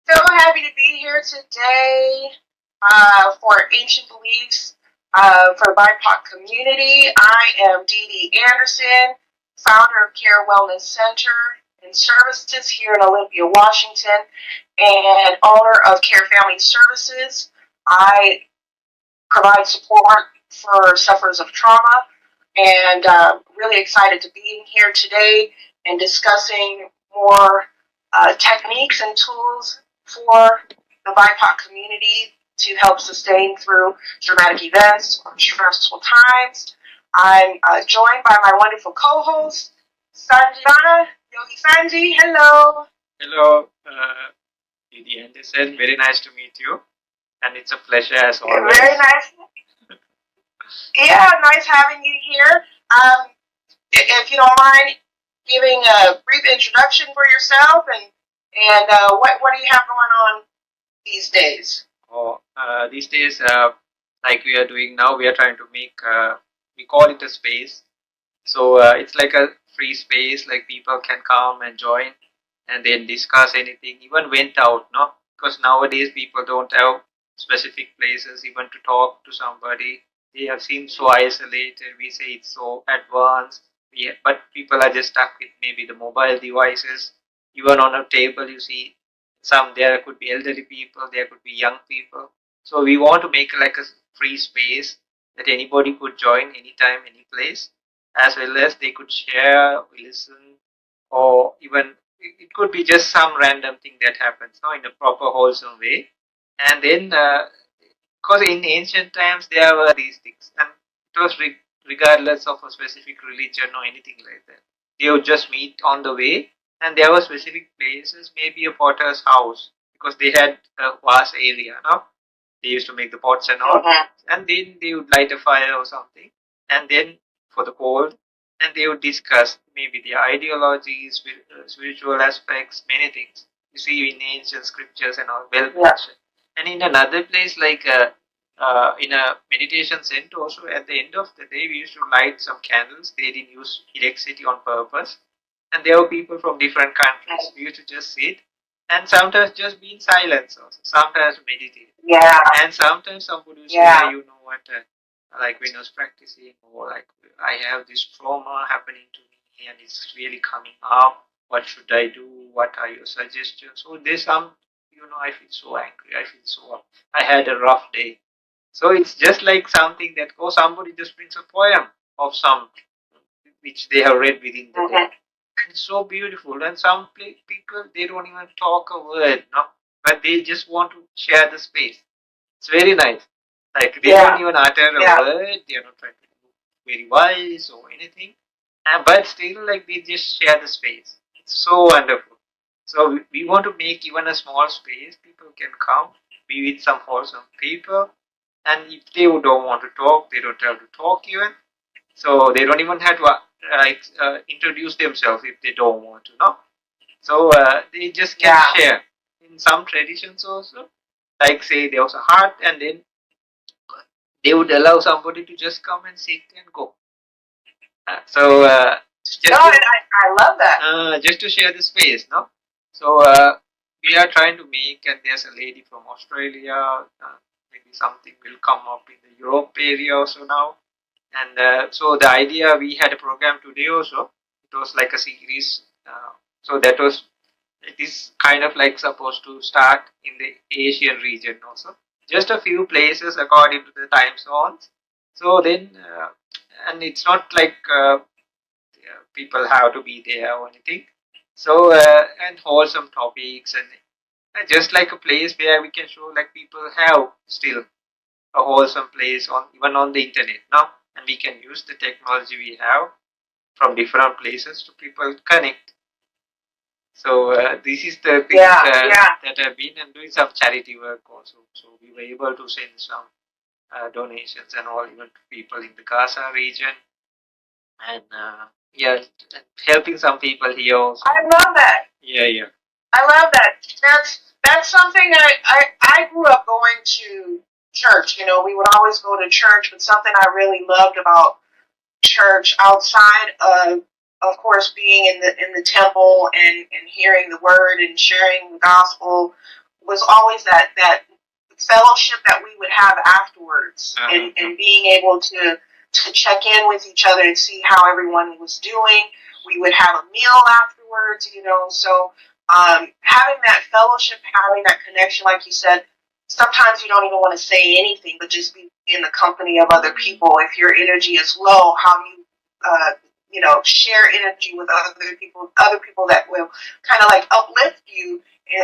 So happy to be here today for Ancient Beliefs for the BIPOC community. I am DeeDee Anderson, founder of C.A.R.E Wellness Center and Services here in Olympia, Washington, and owner of C.A.R.E Family Services. I provide support for sufferers of trauma, and really excited to be in here today and discussing more techniques and tools for the BIPOC community to help sustain through dramatic events or stressful times. I'm joined by my wonderful co-host, Sanjana Yogi Sanji. Hello. Hello, DeeDee Anderson. Very nice to meet you, and it's a pleasure as always. Very nice. Yeah, nice having you here. If you don't mind giving a brief introduction for yourself and what do you have going on these days? These days, like we are doing now, we are trying to make, we call it a space. So it's like a free space, like people can come and join and then discuss anything, even went out, no? Because nowadays people don't have specific places even to talk to somebody. They have seemed so isolated. We say it's so advanced, but people are just stuck with maybe the mobile devices. Even on a table, you see there could be elderly people, there could be young people. So we want to make like a free space that anybody could join anytime, any place, as well as they could share, listen, or even it could be just some random thing that happens now in a proper wholesome way. And then because in ancient times there were these things, and it was regardless of a specific religion or anything like that. They would just meet on the way, and there were specific places, maybe a potter's house, because they had a vast area. No, they used to make the pots and all, and then they would light a fire or something, and then for the cold, and they would discuss maybe their ideologies, spiritual aspects, many things. You see in ancient scriptures and all, well mentioned. And in another place, like in a meditation center, also at the end of the day, we used to light some candles. They didn't use electricity on purpose, and there were people from different countries. We used to just sit and sometimes just be in silence, also. Sometimes meditate. Yeah. And sometimes somebody would say, you know what, like when I was practicing, or like I have this trauma happening to me and it's really coming up. What should I do? What are your suggestions? So there's some, I feel so angry. I feel so up. I had a rough day. So it's just like something that, somebody just brings a poem of some which they have read within the day. It's so beautiful. And some people, they don't even talk a word, no, but they just want to share the space. It's very nice. Like they don't even utter a word. They are not trying to be very wise or anything, but still, like they just share the space. It's so wonderful. So we want to make even a small space. People can come, be with some wholesome people, and if they don't want to talk, they don't have to talk even. So they don't even have to introduce themselves if they don't want to, no? So they just can share. In some traditions also, like say there was a heart, and then they would allow somebody to just come and sit and go. I love that. Just to share the space, no? So we are trying to make, and there's a lady from Australia. Maybe something will come up in the Europe area also now. And so the idea, we had a program today also. It was like a series. So that was, it is kind of like supposed to start in the Asian region also. Just a few places according to the time zones. So then, and it's not like people have to be there or anything. So, and wholesome topics, and just like a place where we can show like people have still a wholesome place even on the internet now, and we can use the technology we have from different places to people connect. So this is the thing that I've been and doing some charity work also. So we were able to send some donations and all even to people in the Gaza region, and helping some people here also. I love that. Yeah. I love that. That's something I grew up going to church. We would always go to church, but something I really loved about church, outside of course, being in the temple and hearing the word and sharing the gospel, was always that fellowship that we would have afterwards, and being able to check in with each other and see how everyone was doing. We would have a meal afterwards, so having that fellowship, having that connection, like you said, sometimes you don't even want to say anything, but just be in the company of other people. If your energy is low, how do you, share energy with other people that will kind of like uplift you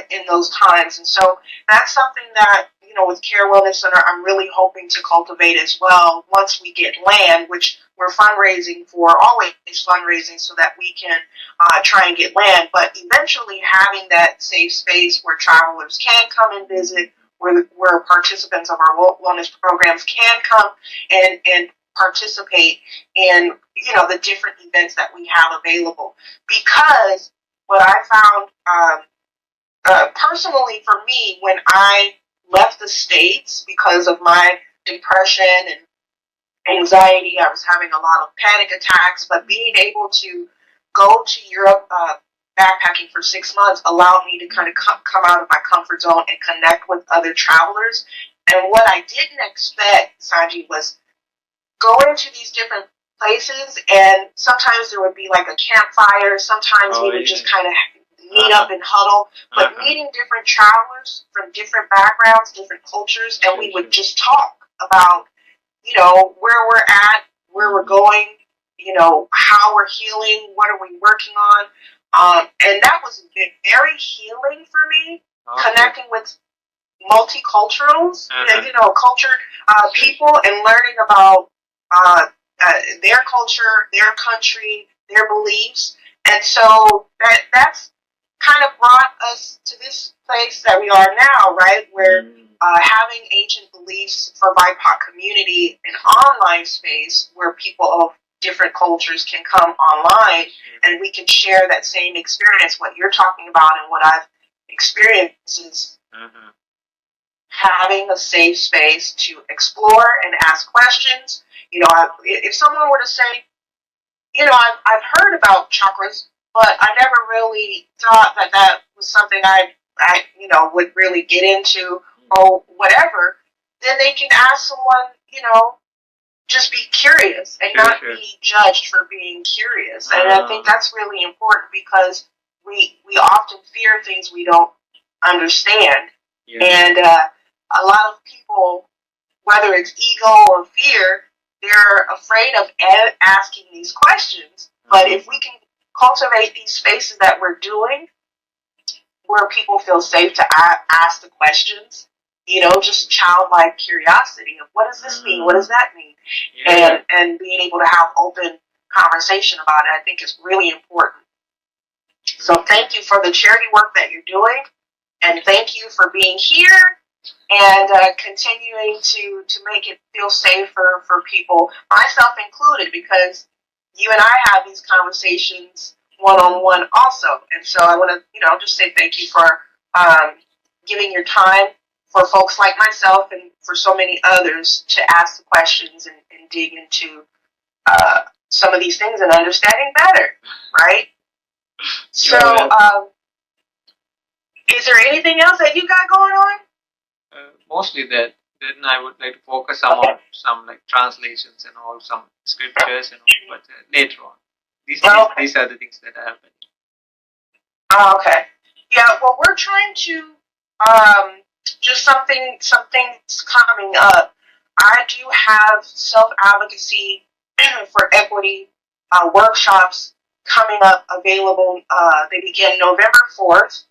in those times. And so that's something that, with C.A.R.E Wellness Center, I'm really hoping to cultivate as well once we get land, which we're fundraising for, always fundraising so that we can try and get land. But eventually having that safe space where travelers can come and visit, where participants of our wellness programs can come and participate in, the different events that we have available. Because what I found personally for me, when I left the States because of my depression and anxiety, I was having a lot of panic attacks, but being able to go to Europe backpacking for 6 months allowed me to kind of come out of my comfort zone and connect with other travelers. And what I didn't expect, Sanji, was going to these different places, and sometimes there would be like a campfire, sometimes we would just kind of meet up and huddle, but meeting different travelers from different backgrounds, different cultures, and we would just talk about, where we're at, where we're going, how we're healing, what are we working on, and that was very healing for me, connecting with multiculturals, cultured people, and learning about their culture, their country, their beliefs. And so that's kind of brought us to this place that we are now, right? Where having ancient beliefs for BIPOC community, an online space where people of different cultures can come online and we can share that same experience, what you're talking about and what I've experienced is having a safe space to explore and ask questions. If someone were to say, I've heard about chakras, but I never really thought that was something I would really get into or whatever, then they can ask someone, just be curious and not be judged for being curious. And I think that's really important because we often fear things we don't understand. And a lot of people, whether it's ego or fear, they're afraid of asking these questions. But if we can cultivate these spaces that we're doing where people feel safe to ask the questions, just childlike curiosity of what does this mean? What does that mean? And being able to have open conversation about it, I think is really important. So thank you for the charity work that you're doing, and thank you for being here and continuing to make it feel safer for people, myself included, because you and I have these conversations one-on-one also. And so I want to, just say thank you for giving your time for folks like myself and for so many others to ask the questions and dig into some of these things and understanding better, right? So is there anything else that you got going on? Mostly that. Then I would like to focus on some like translations and all, some scriptures and all, but later on. These are the things that happen. Okay. Yeah, well, we're trying to, just something's coming up. I do have self-advocacy for equity workshops coming up available. They begin November 4th.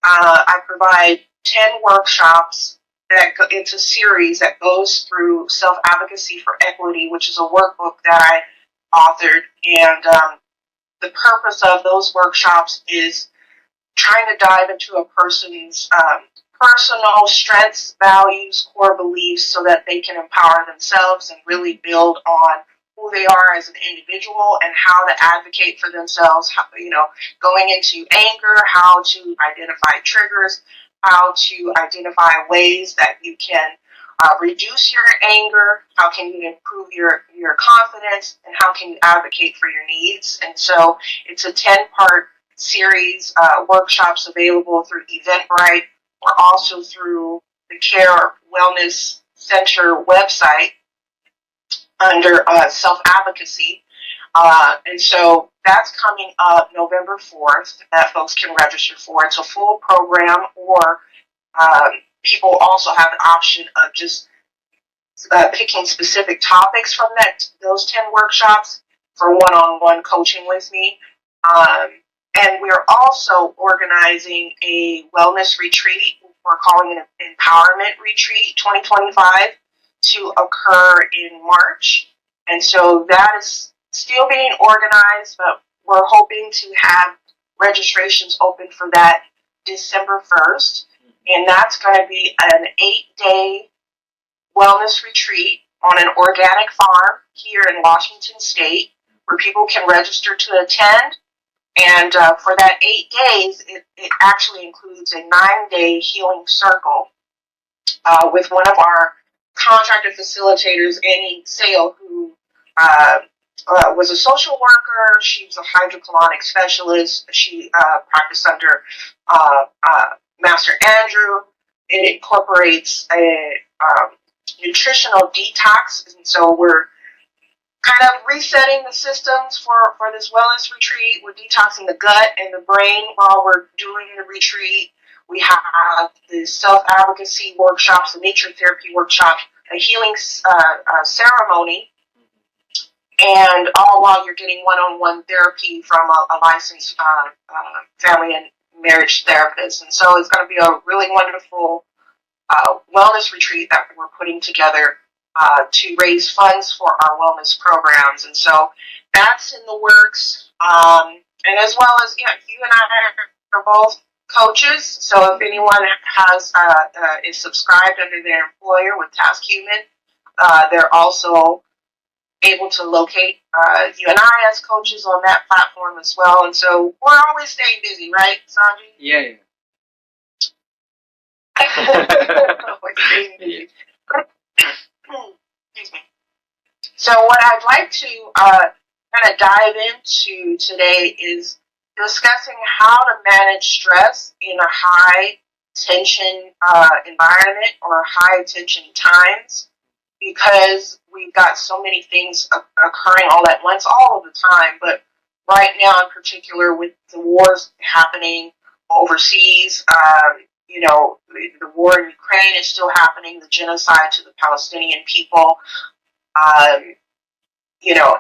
I provide 10 workshops it's a series that goes through self-advocacy for equity, which is a workbook that I authored. And the purpose of those workshops is trying to dive into a person's personal strengths, values, core beliefs so that they can empower themselves and really build on who they are as an individual and how to advocate for themselves, going into anger, how to identify triggers, how to identify ways that you can reduce your anger, how can you improve your confidence, and how can you advocate for your needs. And so it's a 10-part series, workshops available through Eventbrite. or also through the C.A.R.E Wellness Center website under self-advocacy. And so that's coming up November 4th that folks can register for. It's a full program, or people also have an option of just picking specific topics from those 10 workshops for one-on-one coaching with me. And we're also organizing a wellness retreat. We're calling it an Empowerment Retreat 2025 to occur in March. And so that is still being organized, but we're hoping to have registrations open for that December 1st. And that's going to be an 8-day wellness retreat on an organic farm here in Washington State, where people can register to attend. And for that 8 days, it actually includes a 9-day healing circle with one of our contracted facilitators, Annie Sale, who was a social worker. She was a hydrocolonic specialist. She practiced under Master Andrew. It incorporates a nutritional detox, and so we're kind of resetting the systems for this wellness retreat. We're detoxing the gut and the brain while we're doing the retreat. We have the self-advocacy workshops, the nature therapy workshop, a healing ceremony, and all while you're getting one-on-one therapy from a licensed family and marriage therapist. And so it's going to be a really wonderful wellness retreat that we're putting together to raise funds for our wellness programs. And so that's in the works. And as well as, you and I are both coaches. So if anyone has is subscribed under their employer with TaskHuman, they're also able to locate you and I as coaches on that platform as well. And so we're always staying busy, right, Sanji? Yeah. Excuse me. So what I'd like to kind of dive into today is discussing how to manage stress in a high tension environment or high tension times, because we've got so many things occurring all at once, all of the time. But right now in particular, with the wars happening overseas, the war in Ukraine is still happening, the genocide to the Palestinian people.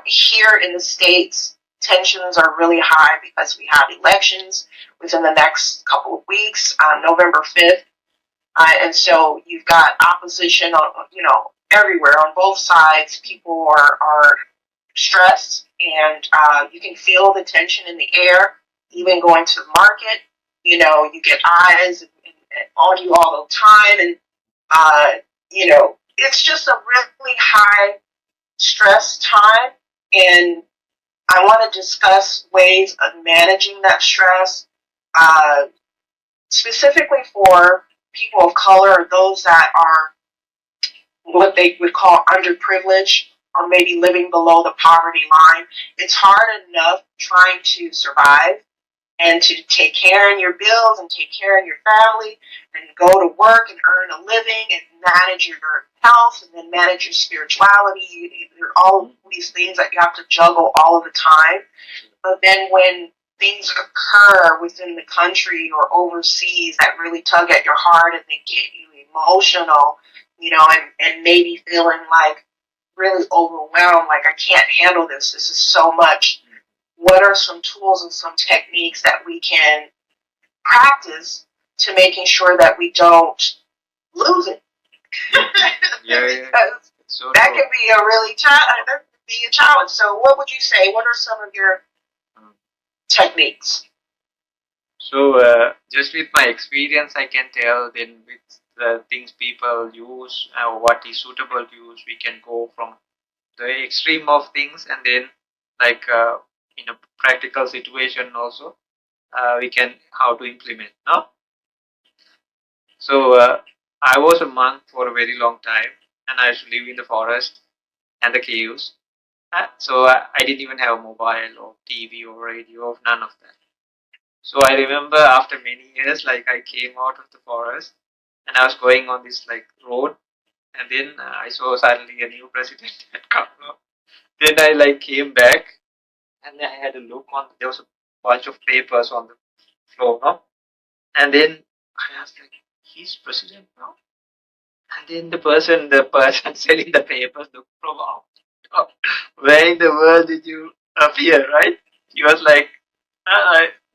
Here in the States, tensions are really high because we have elections within the next couple of weeks, November 5th. And so you've got opposition everywhere on both sides. People are stressed, and you can feel the tension in the air, even going to the market. You get eyes on you all the time, and it's just a really high stress time, and I want to discuss ways of managing that stress, specifically for people of color, or those that are what they would call underprivileged, or maybe living below the poverty line. It's hard enough trying to survive and to take care of your bills and take care of your family and go to work and earn a living and manage your health and then manage your spirituality. There are all these things that you have to juggle all of the time. But then when things occur within the country or overseas that really tug at your heart and they get you emotional, and maybe feeling like really overwhelmed, like I can't handle this. This is so much. What are some tools and some techniques that we can practice to making sure that we don't lose it? Yeah. So that can be a challenge. So what would you say? What are some of your techniques? So just with my experience, I can tell then with the things people use, what is suitable to use, we can go from the extreme of things, and then in a practical situation also, we can how to implement. No. So I was a monk for a very long time, and I used to live in the forest and the caves. So I didn't even have a mobile or TV or radio, none of that. So I remember after many years, like I came out of the forest and I was going on this like road, and then I saw suddenly a new president had come. No? Then I like came back and I had a look on. There was a bunch of papers on the floor, no? And then I asked like, he's president now? And then the person selling the papers looked from out. Oh, where in the world did you appear, right? He was like,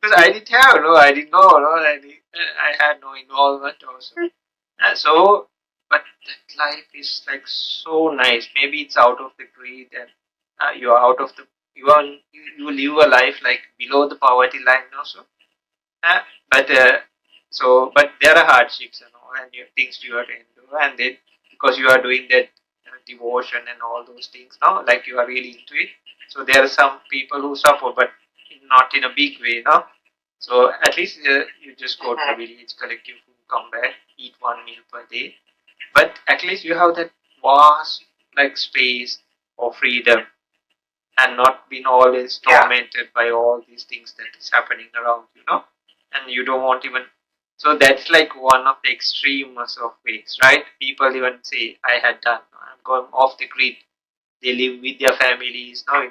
because I didn't have, no, I didn't know, no, I had no involvement also. So, but that life is like so nice. Maybe it's out of the greed and you are out of the, you live a life like below the poverty line also. Uh, but but there are hardships and all, and things you have to endure, and then because you are doing that devotion and all those things, no, like you are really into it. So there are some people who suffer, but not in a big way, no. So at least you just go to the village, collect your food, come back, eat one meal per day. But at least you have that vast like space of freedom and not been always tormented by all these things that is happening around you, know, and you don't want even. So that's like one of the extremes of ways, right? People even say, I had done, I'm going off the grid. They live with their families, no,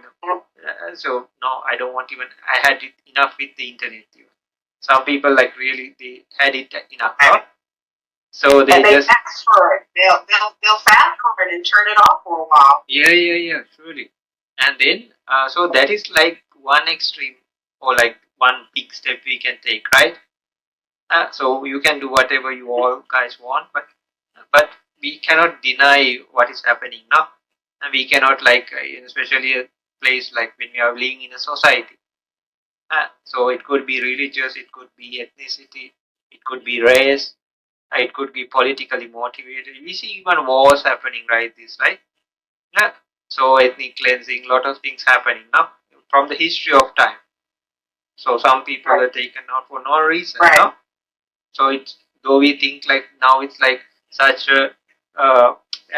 so no, I don't want even, I had it enough with the internet even. Some people like really, they had it enough, no? So they, and they just ask for it. They'll fast forward and turn it off for a while. Yeah, surely. And then so that is like one extreme or like one big step we can take, right? So you can do whatever you all guys want, but we cannot deny what is happening now, and we cannot like especially a place like when we are living in a society. So it could be religious, it could be ethnicity, it could be race, it could be politically motivated. We see even wars happening, right? This, right? Yeah. So ethnic cleansing, lot of things happening now from the history of time. So some people are taken out for no reason. Right. No? So it's, though we think like now it's like such a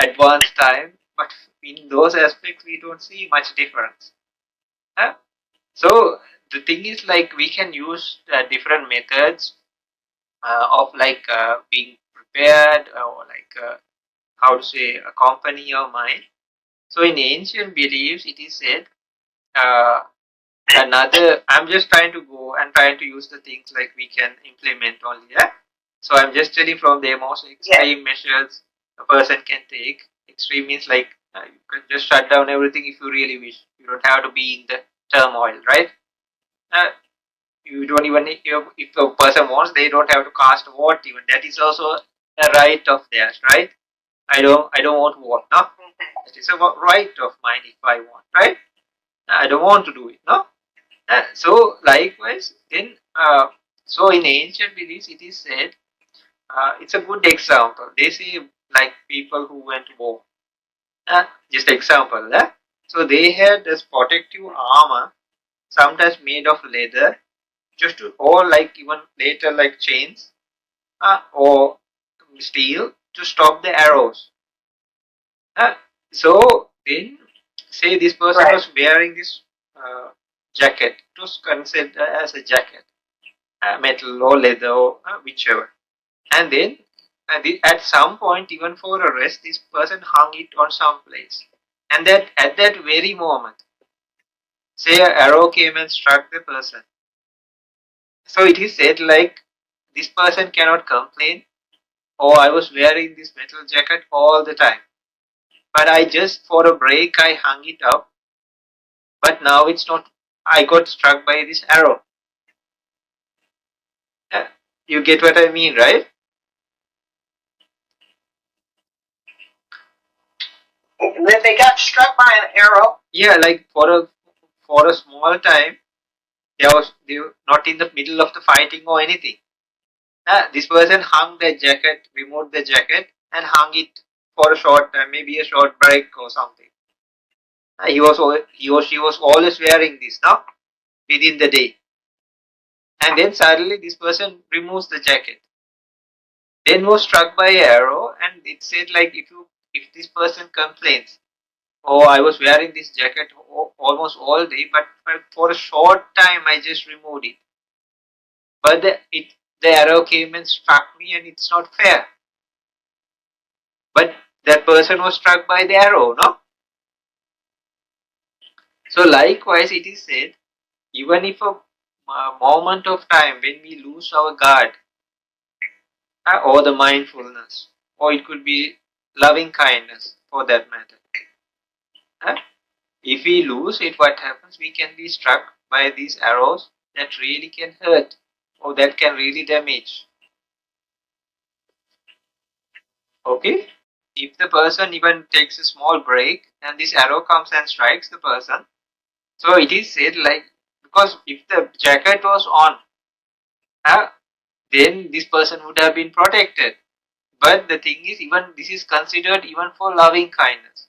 advanced time, but in those aspects we don't see much difference. Yeah? So the thing is like we can use different methods of like being prepared or like how to say accompany your mind. So in ancient beliefs, it is said uh, another. I'm just trying to go and trying to use the things like we can implement only. Yeah. So I'm just telling from the most extreme measures a person can take. Extreme means like you can just shut down everything if you really wish. You don't have to be in the turmoil, right? Uh, you don't even if a person wants, they don't have to cast a vote. Even that is also a right of theirs, right? I don't want to vote, no. That is a right of mine if I want, right? I don't want to do it, no. So likewise, then so in ancient beliefs, it is said it's a good example. They say like people who went to war. Just example, so they had this protective armor, sometimes made of leather, just to, or like even later like chains or steel to stop the arrows. Uh, so then, say this person was wearing this jacket. It was considered as a jacket, metal or leather, or, whichever. And then, at some point, even for a rest, this person hung it on some place. And that at that very moment, say an arrow came and struck the person. So it is said like this person cannot complain. Oh, I was wearing this metal jacket all the time, but I just for a break I hung it up. But now it's not. I got struck by this arrow. Yeah, you get what I mean, right? When they got struck by an arrow. Yeah, like for a small time, they were not in the middle of the fighting or anything. This person hung the jacket, removed the jacket, and hung it for a short time, maybe a short break or something. He or she was always wearing this now within the day, and then suddenly this person removes the jacket. Then was struck by an arrow, and it said like if this person complains, oh, I was wearing this jacket almost all day, but for a short time I just removed it. but the arrow came and struck me, and it's not fair. But that person was struck by the arrow, no? So likewise, it is said, even if a moment of time when we lose our guard, or the mindfulness, or it could be loving kindness for that matter. If we lose it, what happens? We can be struck by these arrows that really can hurt, or that can really damage. Okay? If the person even takes a small break and this arrow comes and strikes the person, so it is said like, because if the jacket was on, then this person would have been protected. But the thing is, even this is considered even for loving kindness.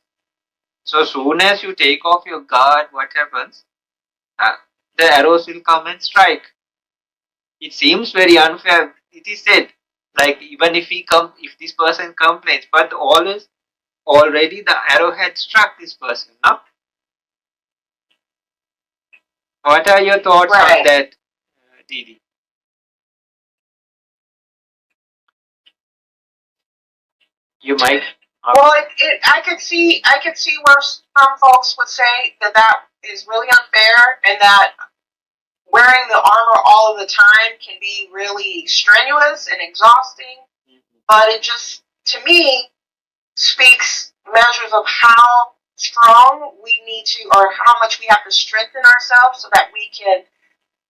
So soon as you take off your guard, what happens? The arrows will come and strike. It seems very unfair. It is said, like even if if this person complains, but already the arrow had struck this person. No? What are your thoughts on that, DeeDee? You might. Well, I could see where some folks would say that is really unfair, and that wearing the armor all of the time can be really strenuous and exhausting. But it just, to me, speaks measures of how strong we need to, or how much we have to strengthen ourselves so that we can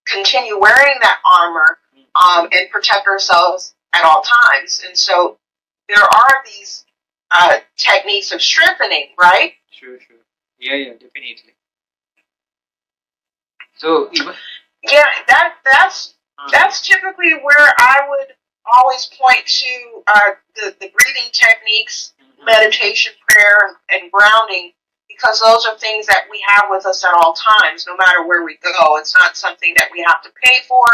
continue wearing that armor and protect ourselves at all times. And so there are these techniques of strengthening, right? Sure. Yeah, definitely. So yeah, that's typically where I would always point to the breathing techniques, meditation, prayer, and grounding, because those are things that we have with us at all times, no matter where we go. It's not something that we have to pay for.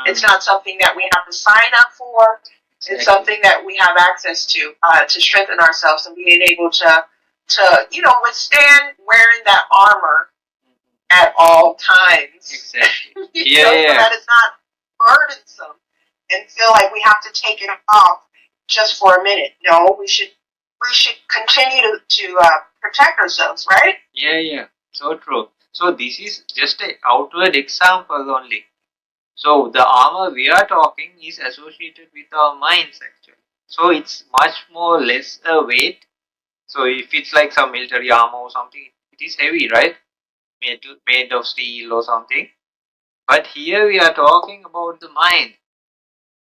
It's not something that we have to sign up for. It's something that we have access to strengthen ourselves and being able to withstand wearing that armor at all times. Exactly. So that it's not burdensome and feel like we have to take it off just for a minute. No, we should continue to protect ourselves, right? Yeah. So true. So this is just an outward example only. So the armor we are talking is associated with our minds actually. So it's much more less weight. So if it's like some military armor or something, it is heavy, right? Made of steel or something. But here we are talking about the mind.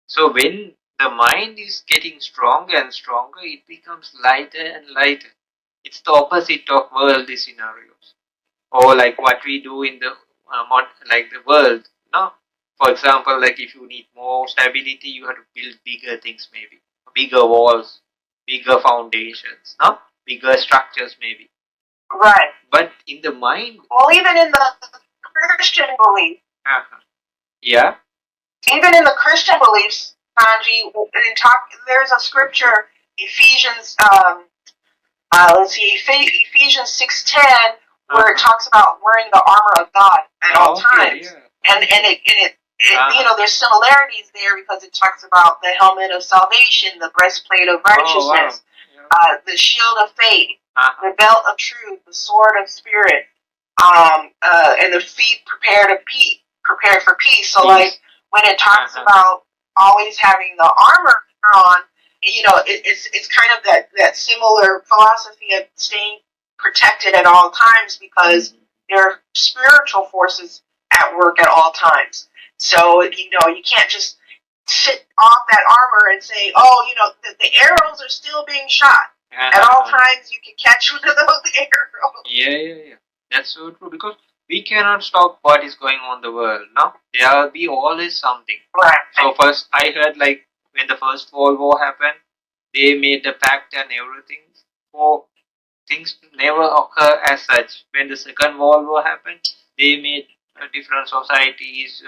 So when the mind is getting stronger and stronger, it becomes lighter and lighter. It's the opposite of worldly scenarios, or like what we do in the like the world. No, for example, like if you need more stability, you have to build bigger things, maybe bigger walls, bigger foundations, no, bigger structures, maybe. Right. But in the mind, well, even in the Christian belief, yeah. Even in the Christian beliefs, Sanji, there's a scripture, Ephesians, Ephesians 6:10, where it talks about wearing the armor of God at all times, and it there's similarities there because it talks about the helmet of salvation, the breastplate of righteousness, the shield of faith, the belt of truth, the sword of spirit, and the feet prepared for peace. So like when it talks about always having the armor on, it's kind of that similar philosophy of staying protected at all times, because there are spiritual forces at work at all times. So you can't just sit off that armor and say, the arrows are still being shot. At all times you can catch one of those arrows. Yeah. That's so true, because we cannot stop what is going on in the world. No, there will be always something. Right. So first, I heard like when the First World War happened, they made the pact and everything for things to never occur as such. When the Second World War happened, they made different societies,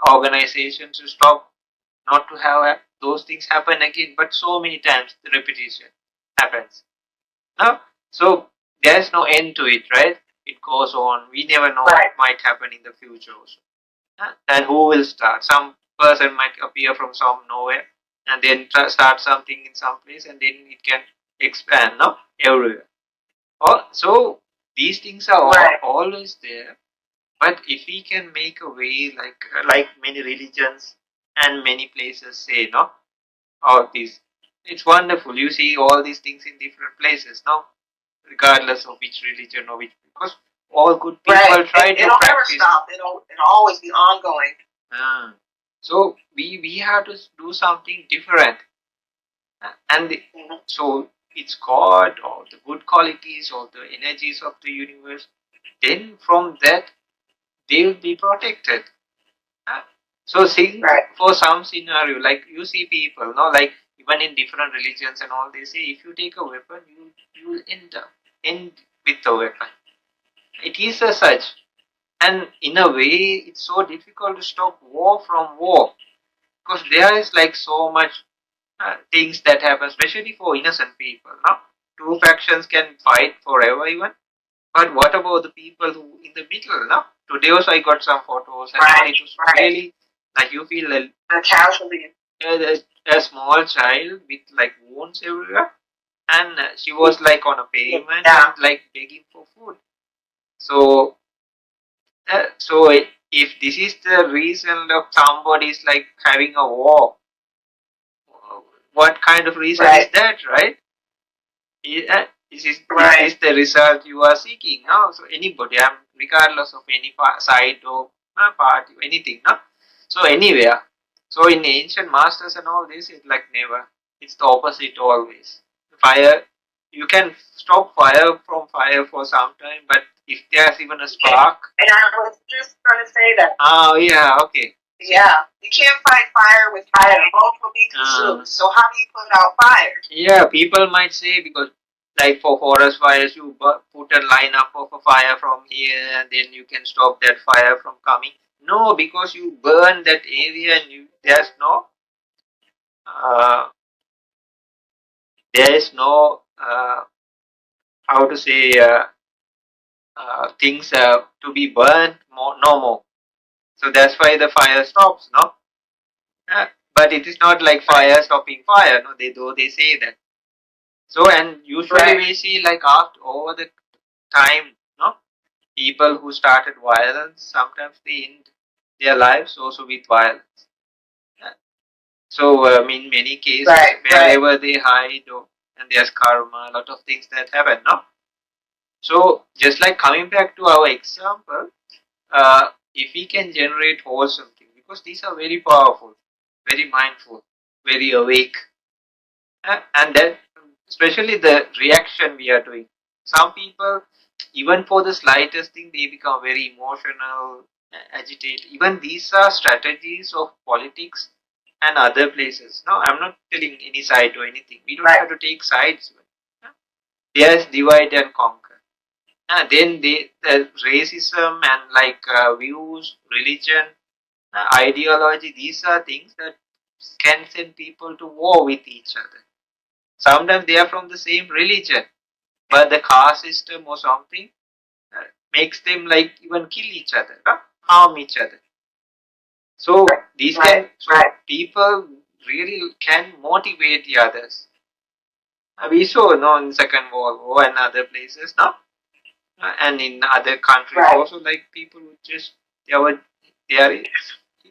organizations to stop, not to have those things happen again. But so many times the repetition happens. No, so there's no end to it, right? It goes on. We never know what might happen in the future also. And who will start? Some person might appear from some nowhere and then start something in some place, and then it can expand, no, everywhere. So these things are always there. But if we can make a way, like many religions and many places say, no, all these, it's wonderful. You see all these things in different places, no, regardless of which religion or which, because all good people try to it'll practice. Never stop. It'll always be ongoing. So we have to do something different, and so it's God or the good qualities or the energies of the universe. Then from that they will be protected. So think for some scenario, like you see people, no, like even in different religions and all, they say if you take a weapon, you will end with the weapon. It is as such, and in a way, it's so difficult to stop war from war, because there is like so much things that happen, especially for innocent people. No, two factions can fight forever even. But what about the people who in the middle? No, today also I got some photos, and it was really like you feel like the casualty. A small child with like wounds everywhere, and she was like on a pavement and like begging for food. So, if this is the reason of somebody's like having a war, what kind of reason is that, right? Is the result you are seeking? No, so anybody, regardless of any side or party, anything, no. So anywhere, so in ancient masters and all this, it's like never. It's the opposite always. Fire, you can stop fire from fire for some time, but if there's even a spark. And I was just going to say that. Oh yeah, okay. Yeah, you can't fight fire with fire. Both will be consumed. So how do you put out fire? Yeah, people might say, because like for forest fires, you put a line up of a fire from here, and then you can stop that fire from coming. No, because you burn that area, and there's no how to say things to be burned no more. So that's why the fire stops, no. But it is not like fire stopping fire, no. They say that. So, and usually we see like over the time, no, people who started violence, sometimes they end their lives also with violence. So, in many cases, wherever they hide, and there's karma, a lot of things that happen, no? So, just like coming back to our example, if we can generate wholesome things, because these are very powerful, very mindful, very awake, and then especially the reaction we are doing. Some people, even for the slightest thing, they become very emotional, agitated. Even these are strategies of politics and other places. No, I'm not telling any side or anything. We don't have to take sides. There's divide and conquer. Then the racism and like views, religion, ideology, these are things that can send people to war with each other. Sometimes they are from the same religion, but the caste system or something makes them like even kill each other, harm each other. So these people really can motivate the others. We saw, no, in Second World War and other places, no, and in other countries also, like people who just they are.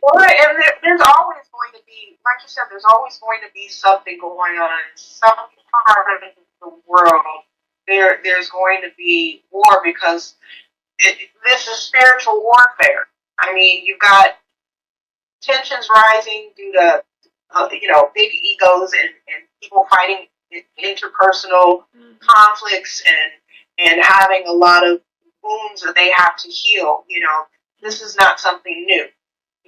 Well, and there's always going to be, like you said, there's always going to be something going on in some part of the world. There's going to be war, because this is spiritual warfare. I mean, you've got tensions rising due to big egos and people fighting interpersonal conflicts and having a lot of wounds that they have to heal. This is not something new.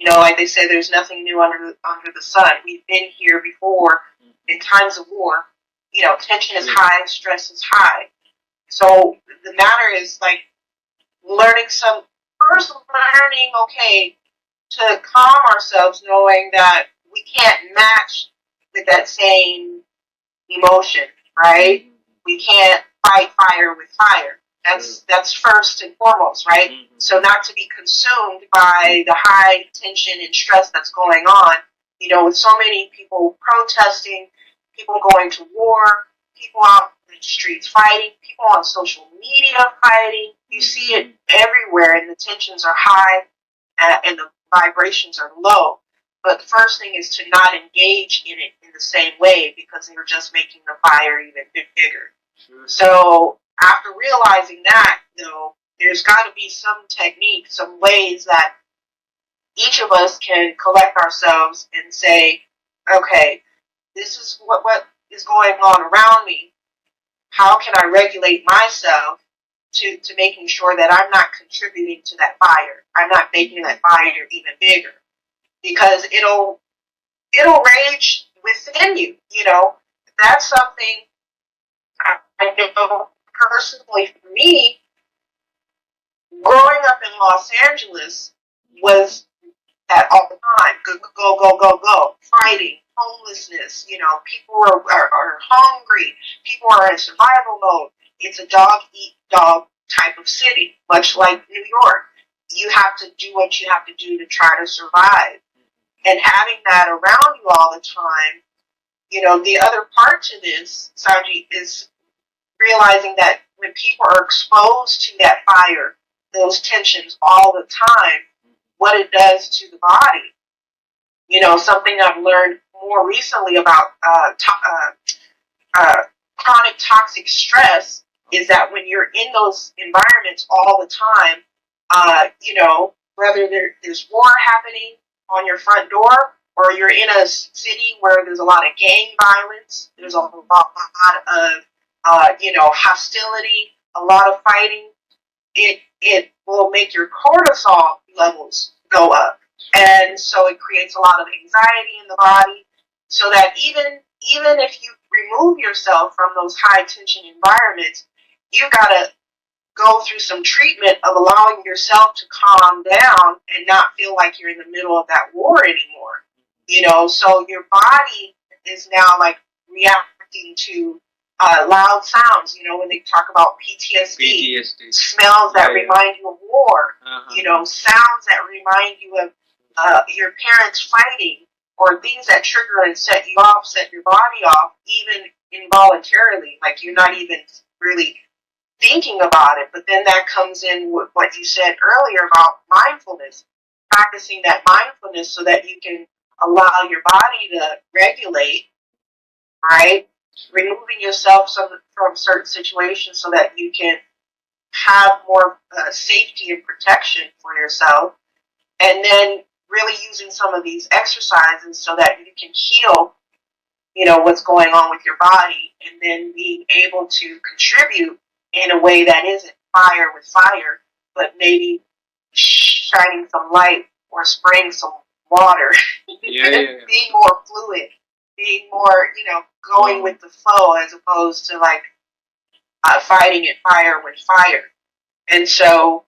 Like they say, there's nothing new under the sun. We've been here before in times of war. Tension is high, stress is high. So the matter is like learning, okay, to calm ourselves, knowing that we can't match with that same emotion, right? We can't fight fire with fire. That's first and foremost, right? Mm-hmm. So not to be consumed by the high tension and stress that's going on. You know, with so many people protesting, people going to war, people out in the streets fighting, people on social media fighting. You see it everywhere, and the tensions are high and the vibrations are low. But the first thing is to not engage in it in the same way, because you're just making the fire even bigger. Sure. So after realizing that, though, there's got to be some technique, some ways that each of us can collect ourselves and say, okay, this is what is going on around me. How can I regulate myself to making sure that I'm not contributing to that fire? I'm not making that fire even bigger, because it'll rage within you. You know, that's something I know personally for me. Growing up in Los Angeles was that all the time. Go, go, go, go, go. Fighting, homelessness, you know, people are hungry. People are in survival mode. It's a dog-eat-dog type of city, much like New York. You have to do what you have to do to try to survive. And having that around you all the time, you know, the other part to this, Sanji, is realizing that when people are exposed to that fire, those tensions all the time, what it does to the body. You know, something I've learned more recently about chronic toxic stress is that when you're in those environments all the time, you know, whether there's war happening on your front door, or you're in a city where there's a lot of gang violence, there's a lot of, you know, hostility, a lot of fighting, it will make your cortisol levels go up. And so it creates a lot of anxiety in the body, so that even if you remove yourself from those high tension environments, you gotta go through some treatment of allowing yourself to calm down and not feel like you're in the middle of that war anymore. You know, so your body is now like reacting to loud sounds. You know, when they talk about PTSD. Smells that remind you of war. You know, sounds that remind you of your parents fighting, or things that trigger and set you off, set your body off, even involuntarily. Like you're not even really thinking about it. But then that comes in with what you said earlier about mindfulness, practicing that mindfulness so that you can allow your body to regulate, right? Removing yourself from certain situations so that you can have more safety and protection for yourself. And then really using some of these exercises so that you can heal, you know, what's going on with your body, and then being able to contribute in a way that isn't fire with fire, but maybe shining some light or spraying some water. Being more fluid, being more, you know, going with the flow, as opposed to like fighting it fire with fire. And so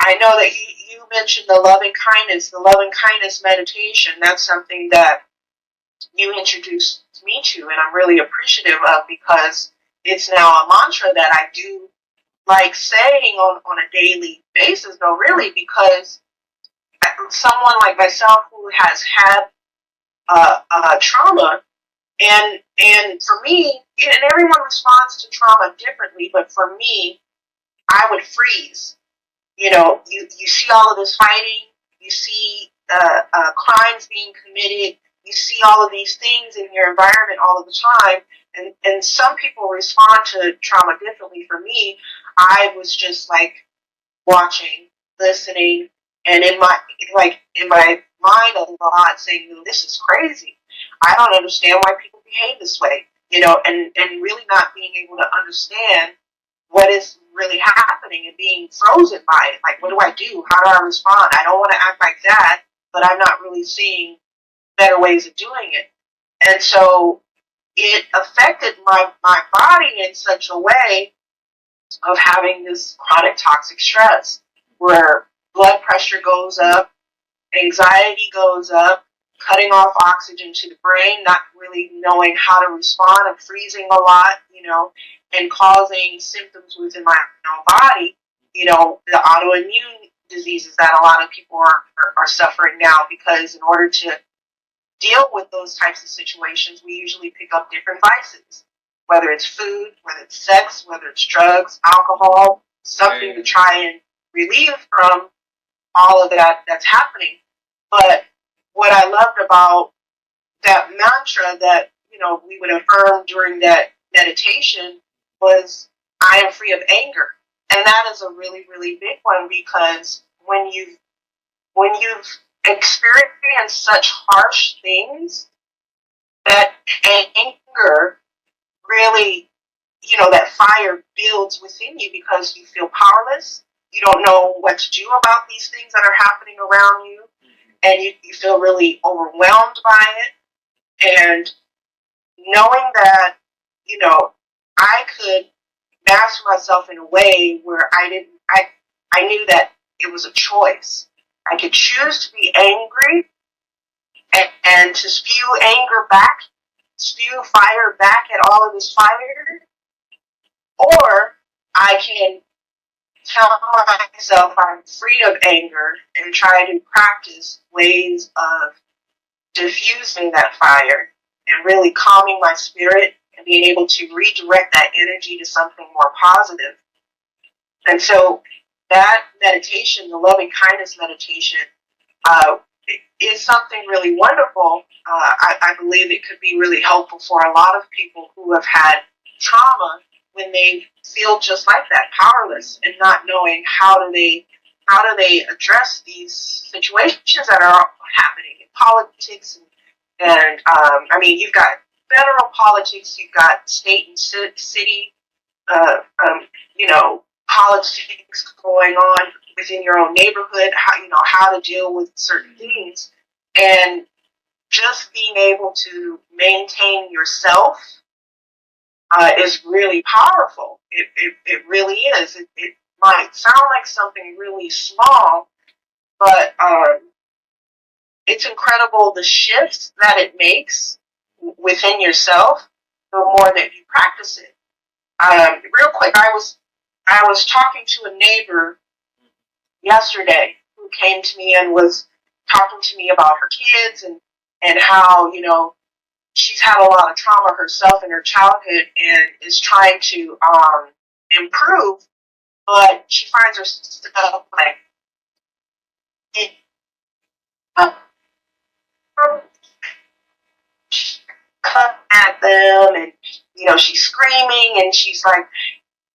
I know that you mentioned the loving kindness meditation. That's something that you introduced me to, and I'm really appreciative of, because it's now a mantra that I do like saying on a daily basis, though, really, because someone like myself who has had trauma, and for me, and everyone responds to trauma differently, but for me, I would freeze. You know, you see all of this fighting, you see crimes being committed, you see all of these things in your environment all of the time, and some people respond to trauma differently. For me, I was just like watching, listening, and in my mind a lot saying, this is crazy. I don't understand why people behave this way, you know, and really not being able to understand what is really happening and being frozen by it. Like, what do I do? How do I respond? I don't want to act like that, but I'm not really seeing better ways of doing it. And so it affected my body in such a way of having this chronic toxic stress where blood pressure goes up, anxiety goes up, cutting off oxygen to the brain, not really knowing how to respond. I'm freezing a lot, you know, and causing symptoms within my own body, the autoimmune diseases that a lot of people are suffering now, because in order to deal with those types of situations, we usually pick up different vices, whether it's food, whether it's sex, whether it's drugs, alcohol, something to try and relieve from all of that that's happening. But what I loved about that mantra that, we would affirm during that meditation was, I am free of anger. And that is a really, really big one, because when you've experienced such harsh things, that anger really, that fire builds within you, because you feel powerless. You don't know what to do about these things that are happening around you, and you feel really overwhelmed by it. And knowing that, I could master myself in a way where I knew that it was a choice. I could choose to be angry and to spew anger back, spew fire back at all of this fire, or I can tell myself I'm free of anger and try to practice ways of diffusing that fire and really calming my spirit and being able to redirect that energy to something more positive. And so that meditation, the loving kindness meditation, is something really wonderful. I believe it could be really helpful for a lot of people who have had trauma, when they feel just like that, powerless, and not knowing how do they address these situations that are happening in politics. And you've got federal politics, you've got state and city, politics going on within your own neighborhood, how to deal with certain things, and just being able to maintain yourself is really powerful. It really is. It might sound like something really small, but it's incredible the shifts that it makes within yourself the more that you practice it. Real quick, I was talking to a neighbor yesterday who came to me and was talking to me about her kids and how, she's had a lot of trauma herself in her childhood and is trying to improve, but she finds herself like cut at them, and she's screaming, and she's like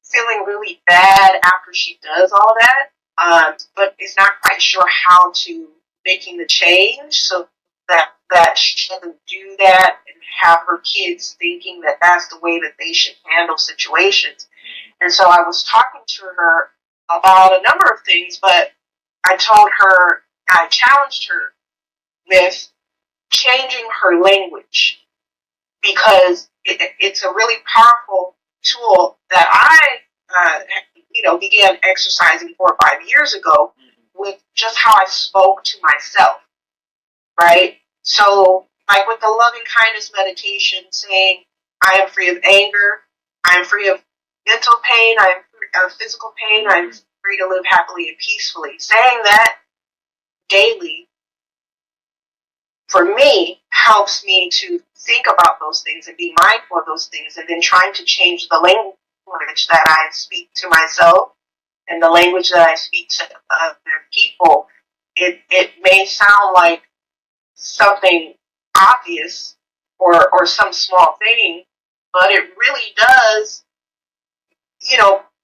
feeling really bad after she does all that, but is not quite sure how to making the change so that she doesn't do that and have her kids thinking that that's the way that they should handle situations. And so I was talking to her about a number of things, but I challenged her with changing her language, because it's a really powerful tool that I, began exercising 4 or 5 years ago, with just how I spoke to myself, right? So, like with the loving kindness meditation, saying, I am free of anger, I am free of mental pain, I am free of physical pain, I am free to live happily and peacefully. Saying that daily, for me, helps me to think about those things and be mindful of those things, and then trying to change the language that I speak to myself and the language that I speak to other people. It may sound like something obvious or some small thing, but it really does,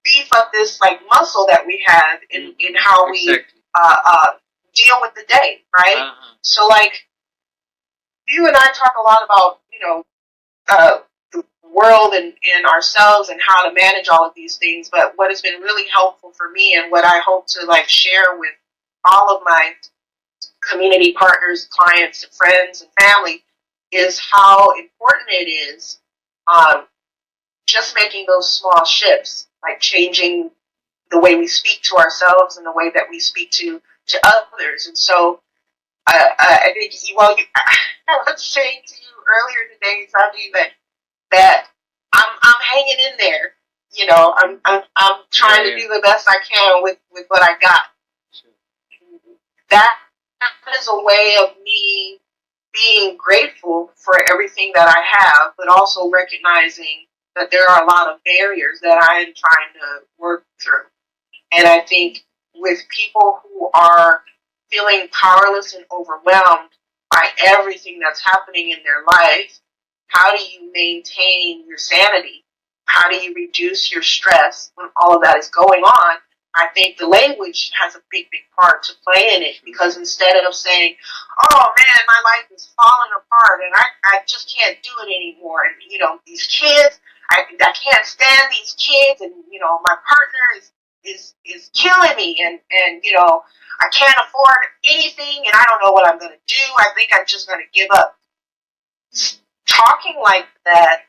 beef up this like muscle that we have in how we deal with the day, right? So like, you and I talk a lot about, the world and ourselves and how to manage all of these things. But what has been really helpful for me, and what I hope to like share with all of my community partners, clients, friends, and family, is how important it is just making those small shifts, like changing the way we speak to ourselves and the way that we speak to others. And so I think, I was saying to you earlier today, Sandy, that I'm hanging in there. I'm trying to do the best I can with what I got. Sure. That is a way of me being grateful for everything that I have, but also recognizing that there are a lot of barriers that I am trying to work through. And I think with people who are feeling powerless and overwhelmed by everything that's happening in their life, how do you maintain your sanity? How do you reduce your stress when all of that is going on? I think the language has a big part to play in it, because instead of saying, oh man, my life is falling apart and I just can't do it anymore. And, these kids, I can't stand these kids, and, my partner is killing me, and I can't afford anything, and I don't know what I'm going to do. I think I'm just going to give up. Talking like that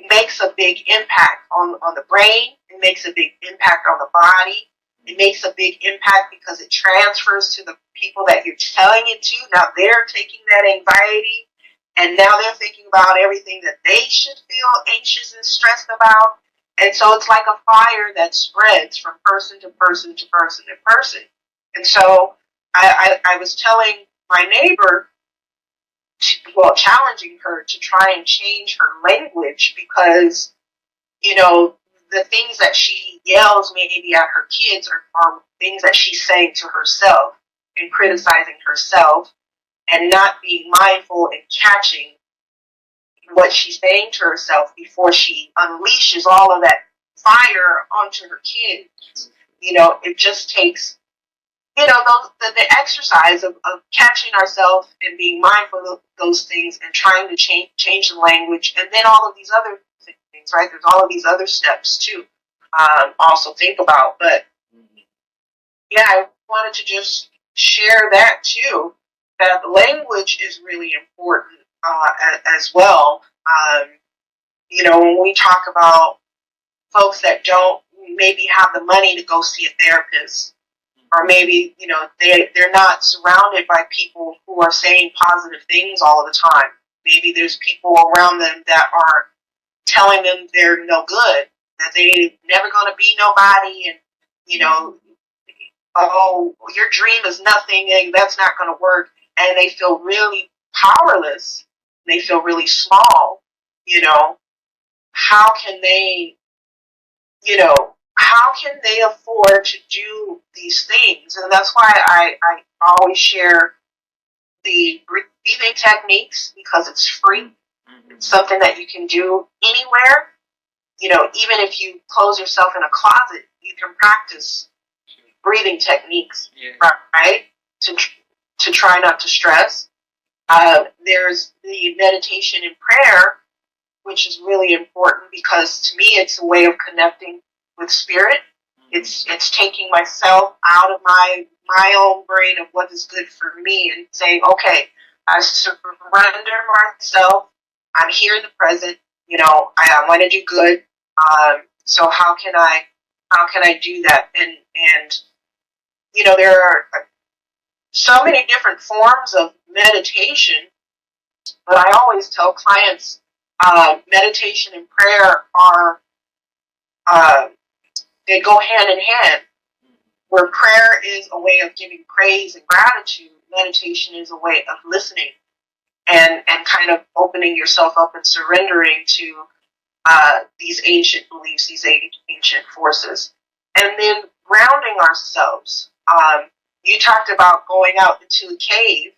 makes a big impact on the brain. It makes a big impact on the body. It makes a big impact because it transfers to the people that you're telling it to. Now they're taking that anxiety, and now they're thinking about everything that they should feel anxious and stressed about. And so it's like a fire that spreads from person to person to person to person. And so I was telling my neighbor, challenging her to try and change her language, because, the things that she yells maybe at her kids are things that she's saying to herself and criticizing herself, and not being mindful and catching what she's saying to herself before she unleashes all of that fire onto her kids. It just takes, the exercise of catching ourselves and being mindful of those things and trying to change the language, and then all of these other things, right? There's all of these other steps too. Also think about, but yeah, I wanted to just share that too. That the language is really important as well. When we talk about folks that don't maybe have the money to go see a therapist, or maybe, they're not surrounded by people who are saying positive things all the time. Maybe there's people around them that are telling them they're no good, that they're never going to be nobody, and, oh, your dream is nothing, and that's not going to work. And they feel really powerless. They feel really small. How can they, how can they afford to do these things? And that's why I always share the breathing techniques, because it's free. It's something that you can do anywhere. Even if you close yourself in a closet, you can practice breathing techniques, right? To try not to stress. There's the meditation and prayer, which is really important, because to me it's a way of connecting with spirit. It's taking myself out of my own brain of what is good for me, and saying, okay, I surrender myself. I'm here in the present. I want to do good. So how can I do that? And there are so many different forms of meditation, but I always tell clients, meditation and prayer are, they go hand in hand. Where prayer is a way of giving praise and gratitude, meditation is a way of listening and kind of opening yourself up and surrendering to these ancient beliefs, these ancient forces. And then grounding ourselves. You talked about going out into a cave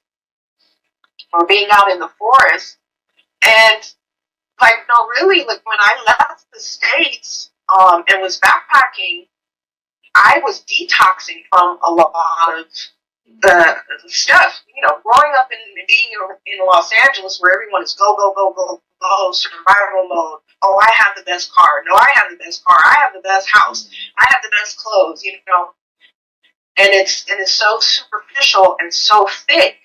or being out in the forest. And really, when I left the States and was backpacking, I was detoxing from a lot of the stuff. Growing up and being in Los Angeles, where everyone is go, go, go, go, go, survival mode. Oh, I have the best car. No, I have the best car. I have the best house. I have the best clothes. And it's so superficial and so thick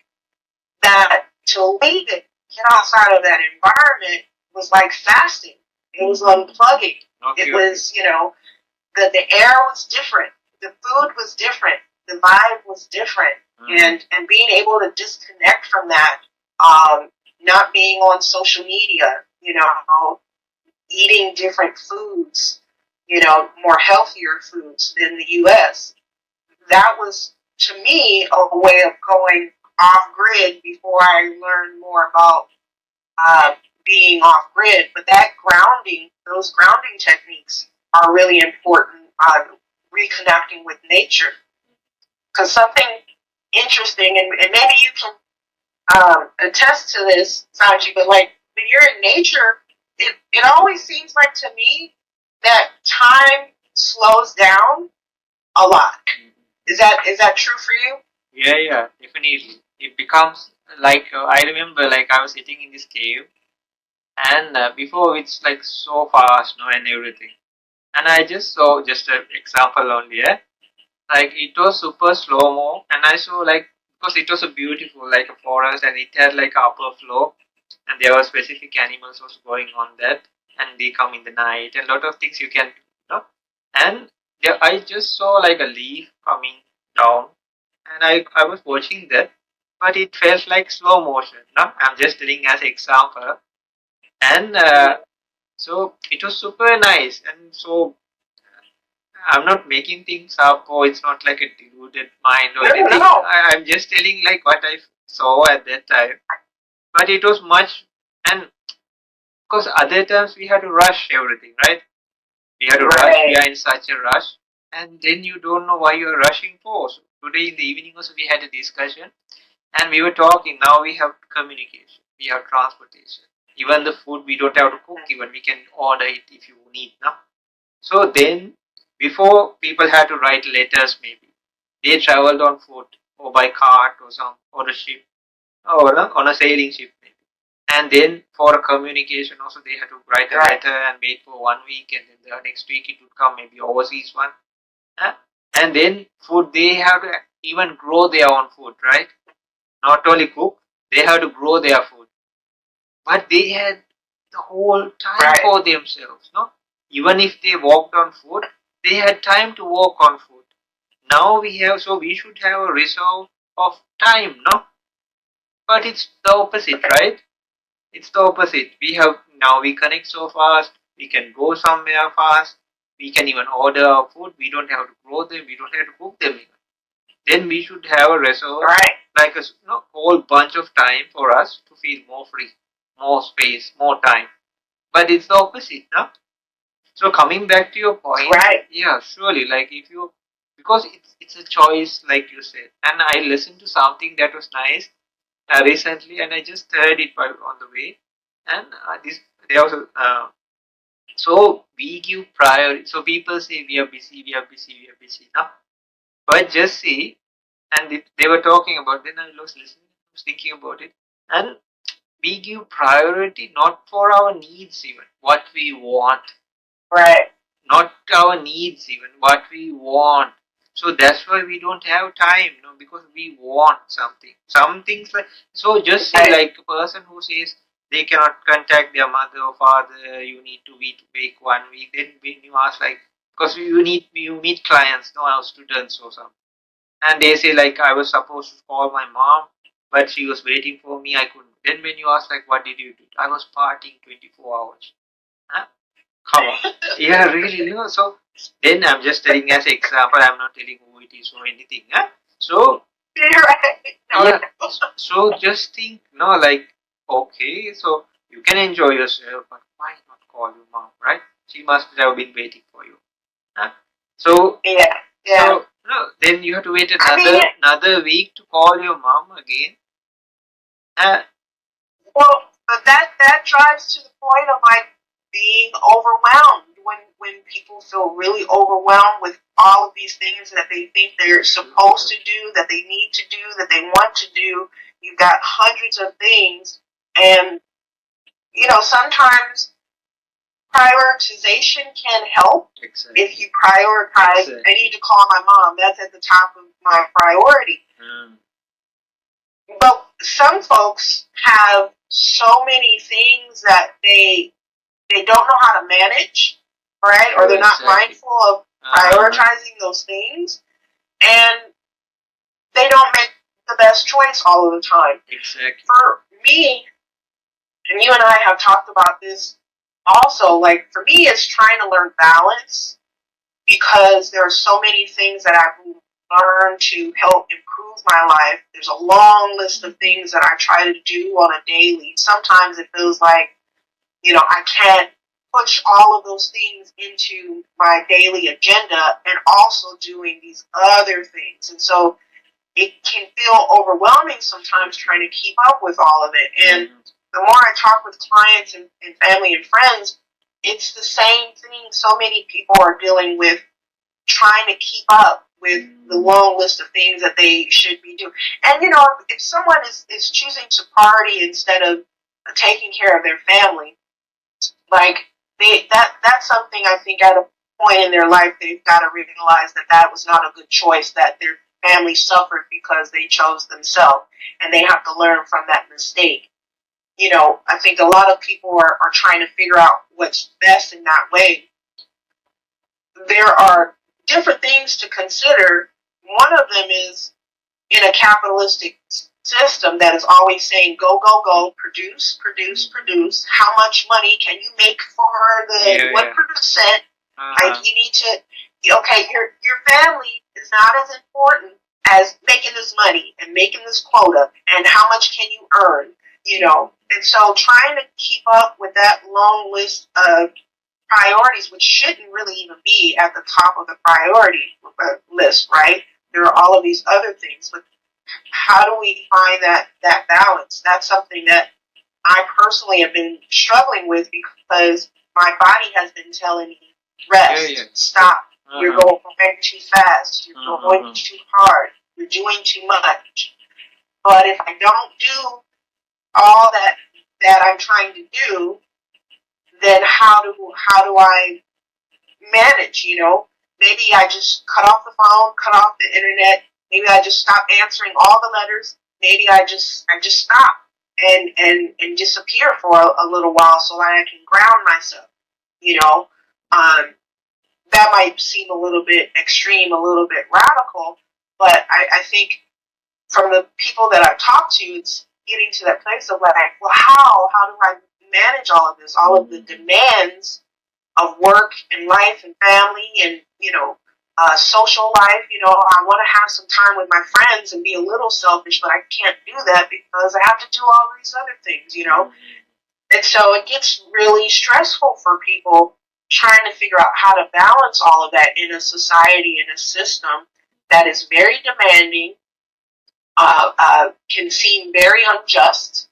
that to leave it, get outside of that environment, was like fasting. It was unplugging. Okay. It was, the air was different. The food was different. The vibe was different. Mm-hmm. And being able to disconnect from that, not being on social media, eating different foods, more healthier foods than the U.S. That was, to me, a way of going off grid before I learned more about being off grid. But those grounding techniques are really important. Reconnecting with nature, because something interesting, and maybe you can attest to this, Sanji, but like when you're in nature, it always seems like to me that time slows down a lot. Is that true for you? Yeah, definitely. It becomes like I remember, like I was sitting in this cave, and before it's like so fast, no, and everything. And I just saw just an example only, yeah. Like it was super slow mo, and I saw like because it was a beautiful like a forest, and it had like upper floor, and there were specific animals was going on that, and they come in the night, and a lot of things you can, and there I just saw like a leaf coming down, and I was watching that, but it felt like slow motion. No, I'm just telling as example, and so it was super nice, and so I'm not making things up, or it's not like a deluded mind or anything. No. I'm just telling like what I saw at that time. But it was much, and because other times we had to rush everything, right? We had to rush. We are in such a rush, and then you don't know why you are rushing for. So today in the evening also we had a discussion, and we were talking. Now we have communication, we have transportation. Even the food we don't have to cook. Even we can order it if you need. Now, so then before people had to write letters, maybe they traveled on foot or by cart or some or a ship or on a sailing ship maybe. And then for communication also they had to write a letter and wait for 1 week, and then the next week it would come, maybe overseas one. Huh? And then food, they have to even grow their own food, right? Not only cook, they have to grow their food. But they had the whole time for themselves, no? Even if they walked on foot, they had time to walk on foot. Now we have, so we should have a reserve of time, no? But it's the opposite, right? It's the opposite. We have, now we connect so fast, we can go somewhere fast, we can even order our food, we don't have to grow them, we don't have to cook them even. Then we should have a reserve, like a whole bunch of time for us to feel more free, more space, more time. But it's the opposite, no? So coming back to your point, yeah, surely, like if you, because it's a choice, like you said, and I listened to something that was nice recently, and I just heard it while on the way, and this there was so we give priority. So people say we are busy, we are busy, we are busy, no? But just see, and they were talking about. Then I was listening, I was thinking about it, and we give priority not for our needs, even what we want. Right. Not our needs, even what we want. So that's why we don't have time, because we want something. Some things like, so just say like a person who says they cannot contact their mother or father, you need to wait 1 week. Then when you ask like, because you meet clients, no, our students or something, and they say like I was supposed to call my mom, but she was waiting for me, I couldn't. Then when you ask like, what did you do? I was partying 24 hours. Huh? Come on. Yeah, really, so then I'm just telling as an example, I'm not telling who it is or anything. Huh? So, yeah, so just think, like, okay, so you can enjoy yourself, but why not call your mom, right? She must have been waiting for you. Huh? So, so, then you have to wait another week to call your mom again. Well, but that drives to the point of like being overwhelmed when people feel really overwhelmed with all of these things that they think they're supposed to do, that they need to do, that they want to do. You've got hundreds of things, and sometimes prioritization can help. Exactly. If you prioritize, exactly. I need to call my mom. That's at the top of my priority. But some folks have so many things that they don't know how to manage, right? Or they're not mindful of prioritizing those things, and they don't make the best choice all of the time. Exactly. For me, and you and I have talked about this also, like, for me, it's trying to learn balance, because there are so many things that I've learned to help improve my life. There's a long list of things that I try to do on a daily. Sometimes it feels like, I can't push all of those things into my daily agenda and also doing these other things. And so it can feel overwhelming sometimes trying to keep up with all of it. And the more I talk with clients and family and friends, it's the same thing so many people are dealing with, trying to keep up with the long list of things that they should be doing. And, if someone is choosing to party instead of taking care of their family, like, that's something I think at a point in their life they've got to realize that was not a good choice, that their family suffered because they chose themselves, and they have to learn from that mistake. I think a lot of people are trying to figure out what's best in that way. There are different things to consider. One of them is, in a capitalistic system that is always saying go, go, go, produce, produce, produce. How much money can you make for the what percent? Like, you need to, okay, your family is not as important as making this money and making this quota, and how much can you earn, And so trying to keep up with that long list of priorities, which shouldn't really even be at the top of the priority list, right? There are all of these other things, but how do we find that balance? That's something that I personally have been struggling with, because my body has been telling me, rest, stop, you're going too fast, you're going too hard, you're doing too much. But if I don't do all that I'm trying to do, then how do I manage, Maybe I just cut off the phone, cut off the internet. Maybe I just stop answering all the letters. Maybe I just stop and disappear for a little while so that I can ground myself. That might seem a little bit extreme, a little bit radical, but I think from the people that I've talked to, it's getting to that place of like, well, how do I manage all of this, all of the demands of work and life and family and, social life. I want to have some time with my friends and be a little selfish, but I can't do that because I have to do all these other things, And so it gets really stressful for people trying to figure out how to balance all of that in a society, in a system that is very demanding, can seem very unjust,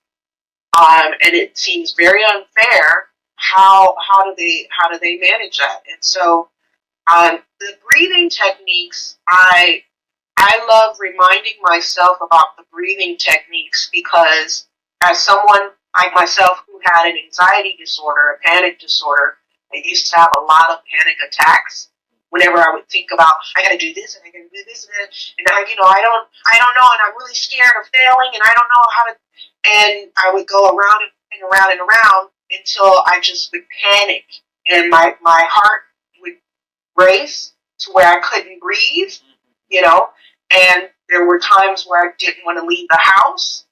and it seems very unfair. How do they manage that? And so the breathing techniques, I love reminding myself about the breathing techniques, because as someone like myself who had an anxiety disorder, a panic disorder, I used to have a lot of panic attacks whenever I would think about, I gotta do this and I gotta do this and I don't know, and I'm really scared of failing, and I don't know how to, and I would go around and around and around until I just would panic, and my heart would race to where I couldn't breathe, and there were times where I didn't want to leave the house,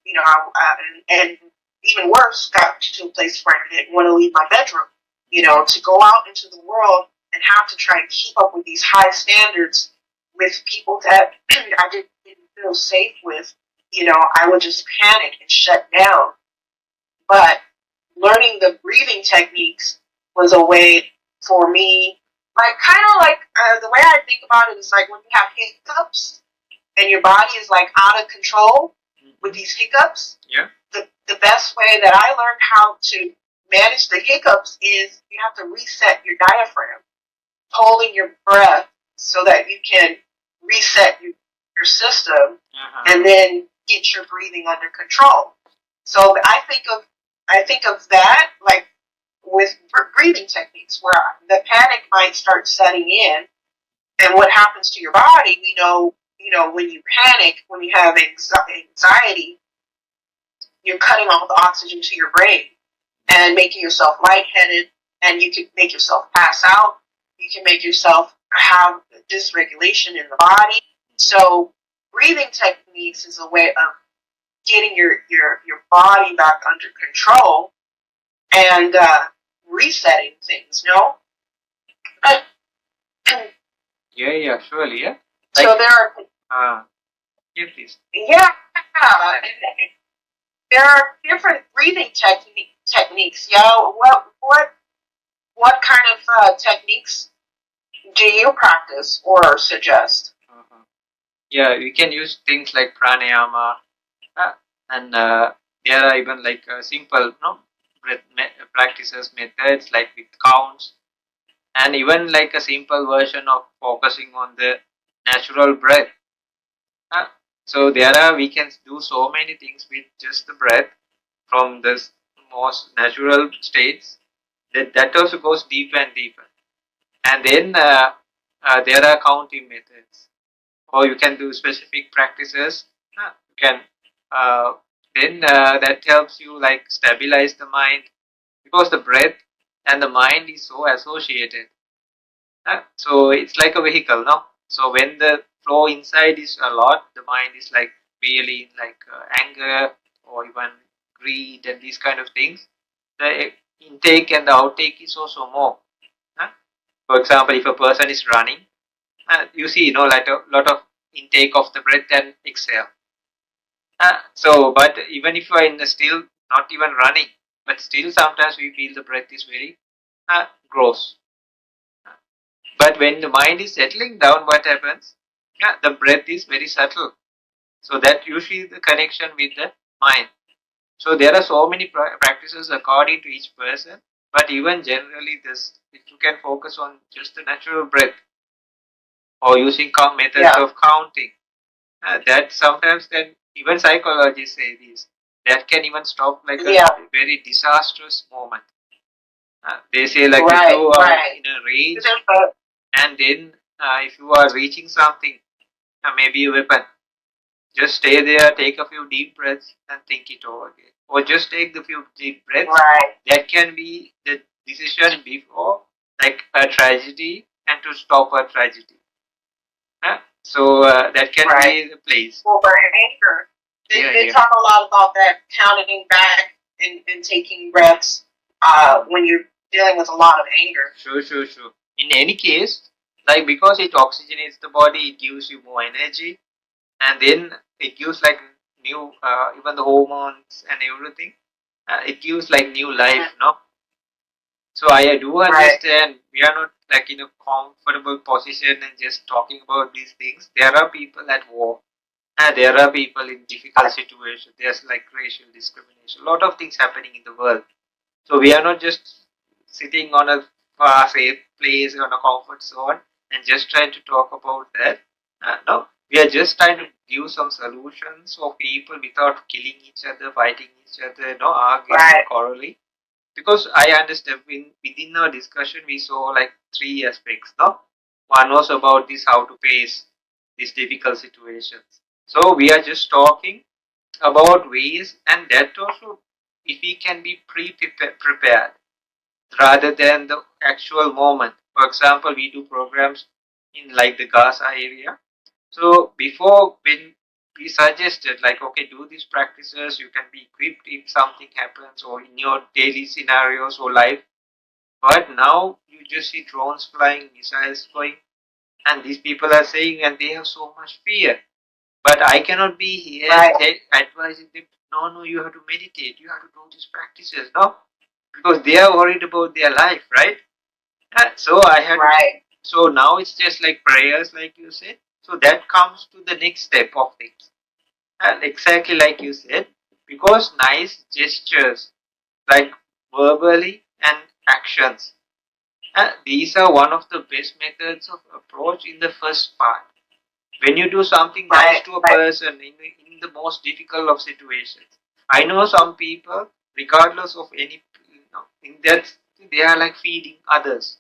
and even worse, got to a place where I didn't want to leave my bedroom, to go out into the world and have to try and keep up with these high standards with people that I didn't feel safe with. I would just panic and shut down. But learning the breathing techniques was a way for me, the way I think about it is like when you have hiccups and your body is like out of control with these hiccups. Yeah. The best way that I learned how to manage the hiccups is you have to reset your diaphragm, holding your breath so that you can reset your system, and then get your breathing under control. So I think of that like with breathing techniques, where the panic might start setting in, and what happens to your body. We know, when you panic, when you have anxiety, you're cutting off the oxygen to your brain and making yourself lightheaded, and you can make yourself pass out. You can make yourself have dysregulation in the body. So breathing techniques is a way of getting your body back under control. And resetting things, no? But, Yeah, surely, yeah. so there are, Yeah, please. yeah, there are different breathing techniques. Yeah, what kind of techniques do you practice or suggest? Yeah, we can use things like pranayama, and there are even like simple, breath practices, methods like with counts, and even like a simple version of focusing on the natural breath. Uh, so there are we can do so many things with just the breath from this most natural states. That also goes deeper and deeper. And then there are counting methods, or you can do specific practices. You can then that helps you like stabilize the mind, because the breath and the mind is so associated. So it's like a vehicle, no? So when the flow inside is a lot, the mind is like really in like anger or even greed and these kind of things. The intake and the outtake is also more. Huh? For example, if a person is running, you see, like a lot of intake of the breath and exhale. So, but even if you are in the still, not even running, but still sometimes we feel the breath is very gross. But when the mind is settling down, what happens? Yeah, the breath is very subtle. So that usually the connection with the mind. So there are so many practices according to each person. But even generally, this if you can focus on just the natural breath or using methods of counting, that sometimes then even psychologists say this. That can even stop like a very disastrous moment. They say like if you are in a rage, and then if you are reaching something, maybe a weapon, just stay there, take a few deep breaths and think it over again. Or just take the few deep breaths. That can be the decision before like a tragedy and to stop a tragedy. So that can be the place. Well, for anger, they talk a lot about that, counting back and taking breaths when you're dealing with a lot of anger. Sure. In any case, like because it oxygenates the body, it gives you more energy, and then it gives like new, even the hormones and everything. It gives like new life, no? So I do understand we are not like in a comfortable position and just talking about these things. There are people at war. There are people in difficult situations. There's like racial discrimination. A lot of things happening in the world. So we are not just sitting on a safe place on a comfort zone and just trying to talk about that. No, we are just trying to give some solutions for people without killing each other, fighting each other, arguing, quarreling. Because I understand within our discussion we saw like three aspects. No, one was about this how to face these difficult situations. So we are just talking about ways, and that also if we can be prepared rather than the actual moment. For example, we do programs in like the Gaza area. So before, when we suggested like, okay, do these practices, you can be equipped if something happens or in your daily scenarios or life. But now you just see drones flying, missiles going, and these people are saying, and they have so much fear. But I cannot be here advising them, no, you have to meditate, you have to do these practices, no? Because they are worried about their life, right? So I had so now it's just like prayers, like you said. So that comes to the next step of things. And exactly like you said, because nice gestures, like verbally and actions, these are one of the best methods of approach in the first part. When you do something nice to a person in the most difficult of situations. I know some people, regardless of any, in that they are like feeding others.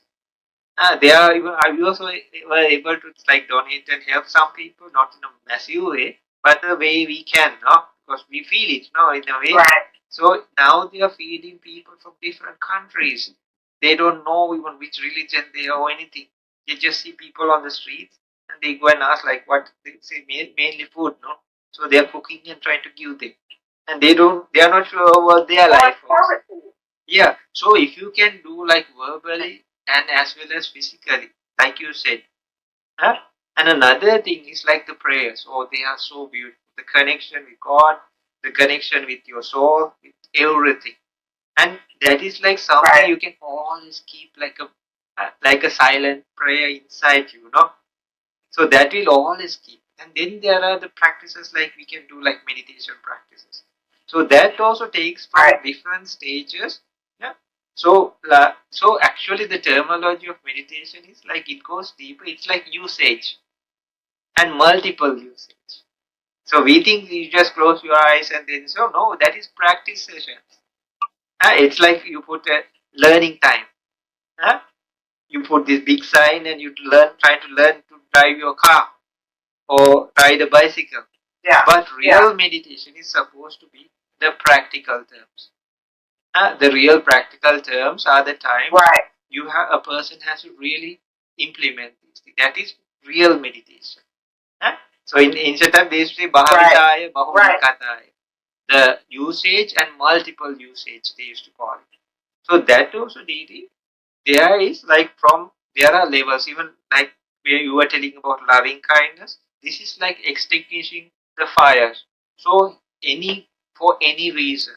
They are even. I also were able to like donate and help some people, not in a massive way, but the way we can, no, because we feel it, no, in a way. So now they are feeding people from different countries. They don't know even which religion they are or anything. They just see people on the streets and they go and ask like what they say mainly food, no. So they are cooking and trying to give them, and they don't. They are not sure about their life. Also. Yeah. So if you can do like verbally and as well as physically, like you said, huh? And another thing is like the prayers. Oh, they are so beautiful. The connection with God, the connection with your soul, with everything. And that is like something Right. you can always keep like a silent prayer inside you, know. So that will always keep. And then there are the practices like we can do like meditation practices. So that also takes from Right. different stages. Yeah. So so actually the terminology of meditation is like it goes deeper. It's like usage and multiple usage. So we think you just close your eyes and then so no, that is practice sessions. It's like you put a learning time. Huh? You put this big sign and you try to learn to drive your car or ride a bicycle. Yeah. But Yeah. real meditation is supposed to be the practical terms. The real practical terms are the time Right. a person has to really implement these things. That is real meditation. So in ancient time they used to say Bhavitaya, Bahulikataya. The usage and multiple usage they used to call it. So that also DeeDee, there is like from there are levels even like where you were telling about loving kindness. This is like extinguishing the fire. So any for any reason,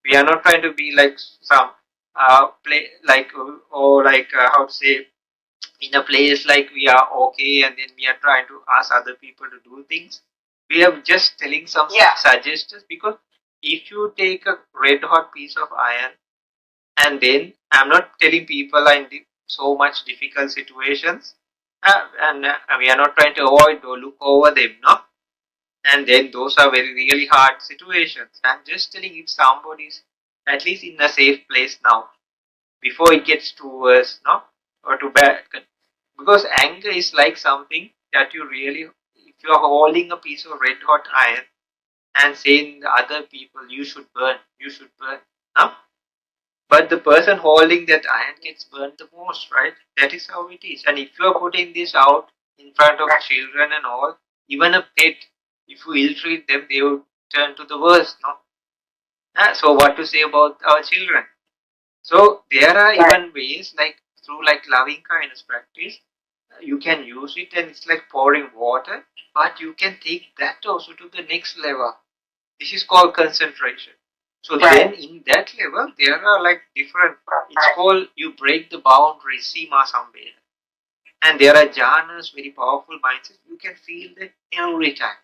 we are not trying to be like some play like or like how to say in a place like we are okay and then we are trying to ask other people to do things. We are just telling some suggestions because if you take a red hot piece of iron and then I'm not telling people are in so much difficult situations and we are not trying to avoid or look over them, no, and then those are very really hard situations. I'm just telling if somebody is at least in a safe place now before it gets too worse, no, or too bad, because anger is like something that you really, if you are holding a piece of red hot iron and saying the other people you should burn, no, but the person holding that iron gets burned the most, right? That is how it is. And if you are putting this out in front of children and all, even a pet, if you ill treat them, they would turn to the worst, no? So what to say about our children? So there are even ways like through like loving kindness practice, you can use it and it's like pouring water, but you can take that also to the next level. This is called concentration. So then in that level, there are like different, it's called you break the boundary, Sima Sambheda. And there are jhanas, very powerful mindsets. You can feel that every time.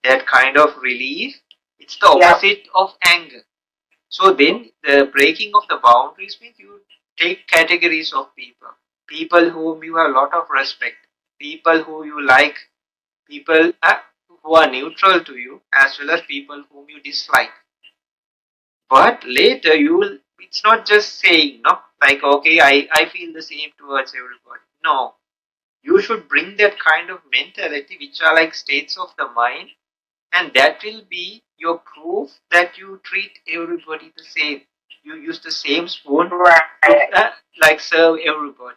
That kind of relief, it's the opposite of anger. So then the breaking of the boundaries means you take categories of people. People whom you have a lot of respect. People who you like. People who are neutral to you as well as people whom you dislike. But later you will, it's not just saying, no, like, okay, I feel the same towards everybody. No, you should bring that kind of mentality, which are like states of the mind, and that will be your proof that you treat everybody the same. You use the same spoon to like serve everybody.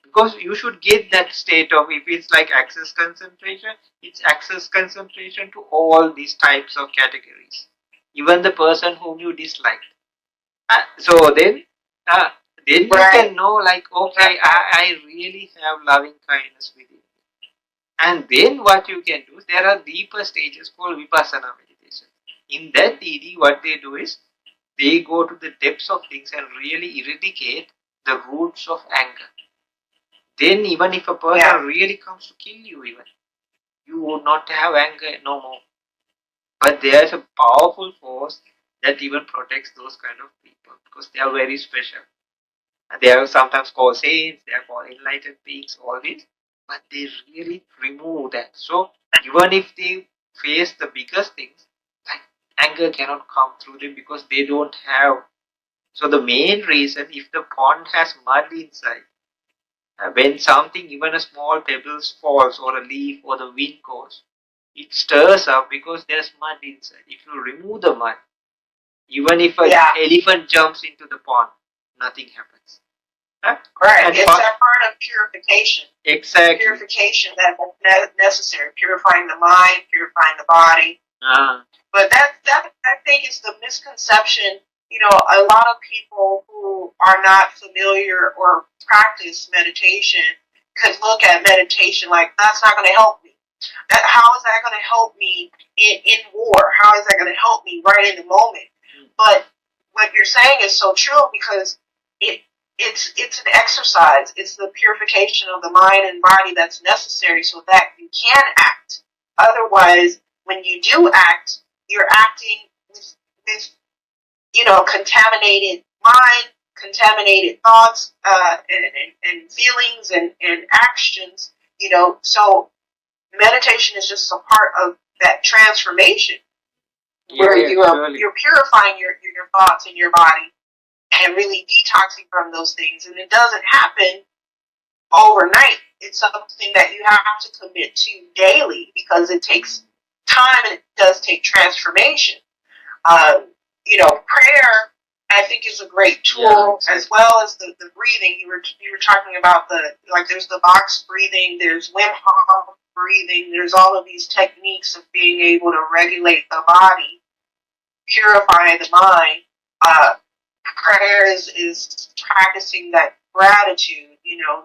Because you should get that state of, if it's like access concentration, it's access concentration to all these types of categories. Even the person whom you dislike. So uh, then you can know like, okay, I really have loving kindness within me. And then what you can do, there are deeper stages called Vipassana meditation. In that DeeDee, what they do is, they go to the depths of things and really eradicate the roots of anger. Then even if a person really comes to kill you even, you would not have anger no more. But there's a powerful force that even protects those kind of people because they are very special. And they are sometimes called saints, they are called enlightened beings, all this. But they really remove that. So even if they face the biggest things, like anger cannot come through them because they don't have. So the main reason, if the pond has mud inside, when something, even a small pebbles falls or a leaf or the wind goes, it stirs up because there's mud inside. If you remove the mud, even if an elephant jumps into the pond, nothing happens. Right. And it's that part of purification. Exactly. Purification that's necessary. Purifying the mind, purifying the body. But that I think is the misconception a lot of people who are not familiar or practice meditation could look at meditation like, that's not going to help me. How is that going to help me in war? How is that going to help me right in the moment? But what you're saying is so true, because it's an exercise. It's the purification of the mind and body that's necessary so that you can act. Otherwise, when you do act, you're acting with contaminated mind, contaminated thoughts, and feelings and actions. So meditation is just a part of that transformation, where you're purifying your thoughts and your body and really detoxing from those things. And it doesn't happen overnight. It's something that you have to commit to daily, because it takes time and it does take transformation. Prayer, I think, is a great tool, as well as the breathing. You were talking about there's the box breathing, there's Wim Hof breathing, there's all of these techniques of being able to regulate the body, purify the mind. Prayer is practicing that gratitude.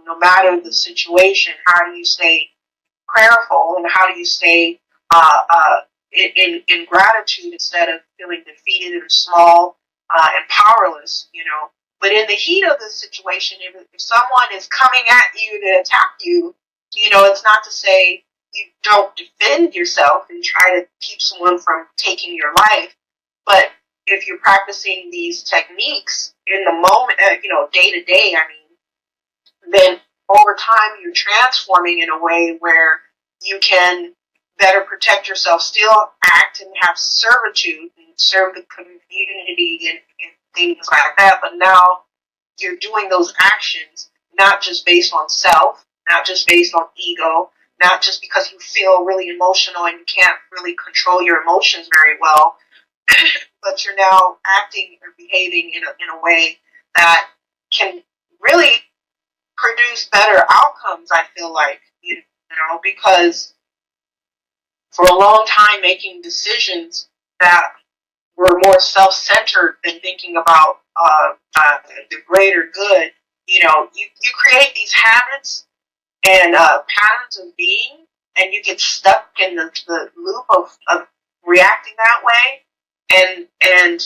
No matter the situation, how do you stay prayerful, and how do you stay in gratitude instead of feeling defeated or small and powerless, But in the heat of the situation, if someone is coming at you to attack you, it's not to say you don't defend yourself and try to keep someone from taking your life. But if you're practicing these techniques in the moment, day to day, then over time you're transforming in a way where you can better protect yourself, still act and have servitude and serve the community and things like that. But now you're doing those actions not just based on self, not just based on ego, not just because you feel really emotional and you can't really control your emotions very well, but you're now acting or behaving in a way that can really produce better outcomes, I feel like, because for a long time making decisions that were more self-centered than thinking about the greater good, you create these habits and patterns of being, and you get stuck in the loop of reacting that way, and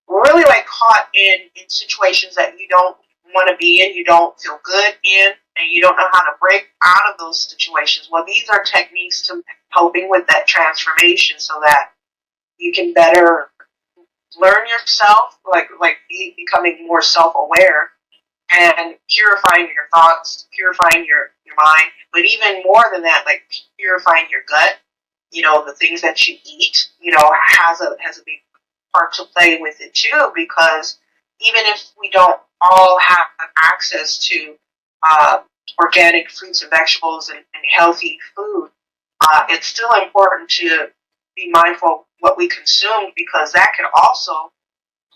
really caught in situations that you don't want to be in, you don't feel good in, and you don't know how to break out of those situations. Well, these are techniques to helping with that transformation, so that you can better learn yourself, becoming more self-aware and purifying your thoughts, purifying your mind, but even more than that, purifying your gut. The things that you eat, has a big part to play with it too, because even if we don't all have access to organic fruits and vegetables and healthy food, it's still important to be mindful of what we consume, because that can also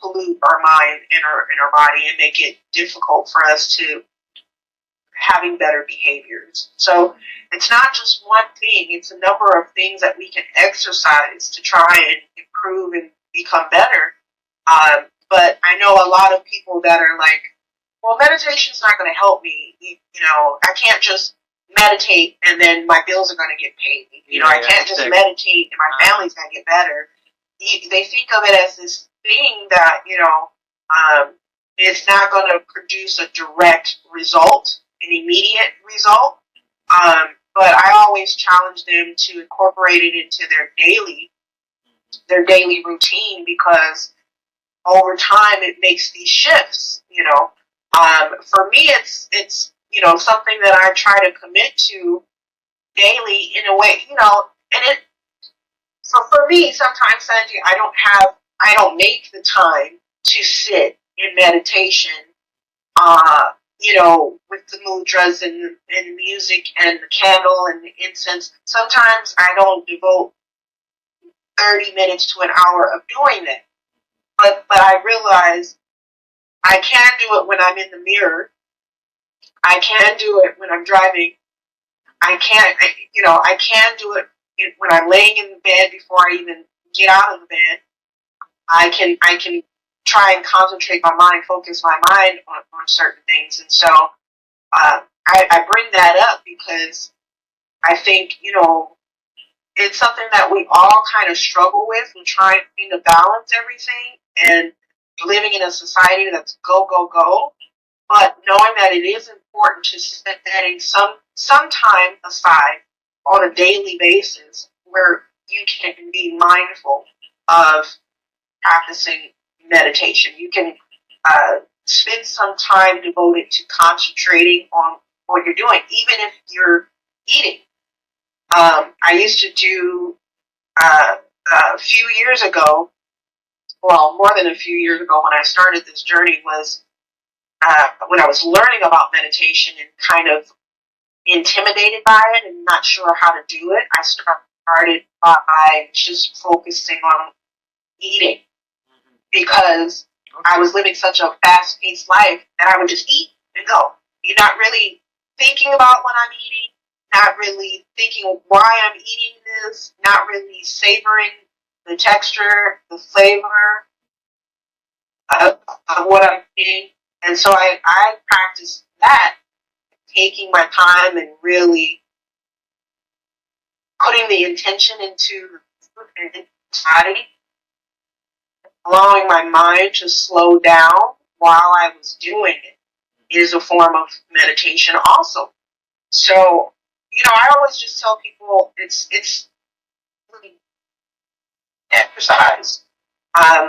pollute our mind and our body and make it difficult for us to having better behaviors. So it's not just one thing, it's a number of things that we can exercise to try and improve and become better. But I know a lot of people that are like, well, meditation's not going to help me. I can't just meditate and then my bills are going to get paid. I can't just meditate and my family's going to get better. They think of it as this thing that, it's not going to produce a direct result, an immediate result. But I always challenge them to incorporate it into their daily routine, because over time it makes these shifts. For me, it's something that I try to commit to daily in a way, and it. So for me, sometimes, Sandy, I don't make the time to sit in meditation, with the mudras and music and the candle and the incense. Sometimes I don't devote 30 minutes to an hour of doing that. But I realize I can do it when I'm in the mirror. I can do it when I'm driving. I can do it when I'm laying in the bed before I even get out of the bed. I can try and concentrate my mind, focus my mind on certain things. And so I bring that up because I think, it's something that we all kind of struggle with and trying to balance everything and living in a society that's go, go, go. But knowing that it is important to setting some time aside on a daily basis where you can be mindful of practicing meditation. You can spend some time devoted to concentrating on what you're doing, even if you're eating. I used to do a few years ago, well, more than a few years ago when I started this journey was when I was learning about meditation and kind of intimidated by it and not sure how to do it. I started by just focusing on eating because I was living such a fast-paced life that I would just eat and go. You're not really thinking about what I'm eating, not really thinking of why I'm eating this, not really savoring the texture, the flavor of what I'm eating. And so I practiced that, taking my time and really putting the intention into food and body, allowing my mind to slow down while I was doing it is a form of meditation also. So, I always just tell people it's really exercise.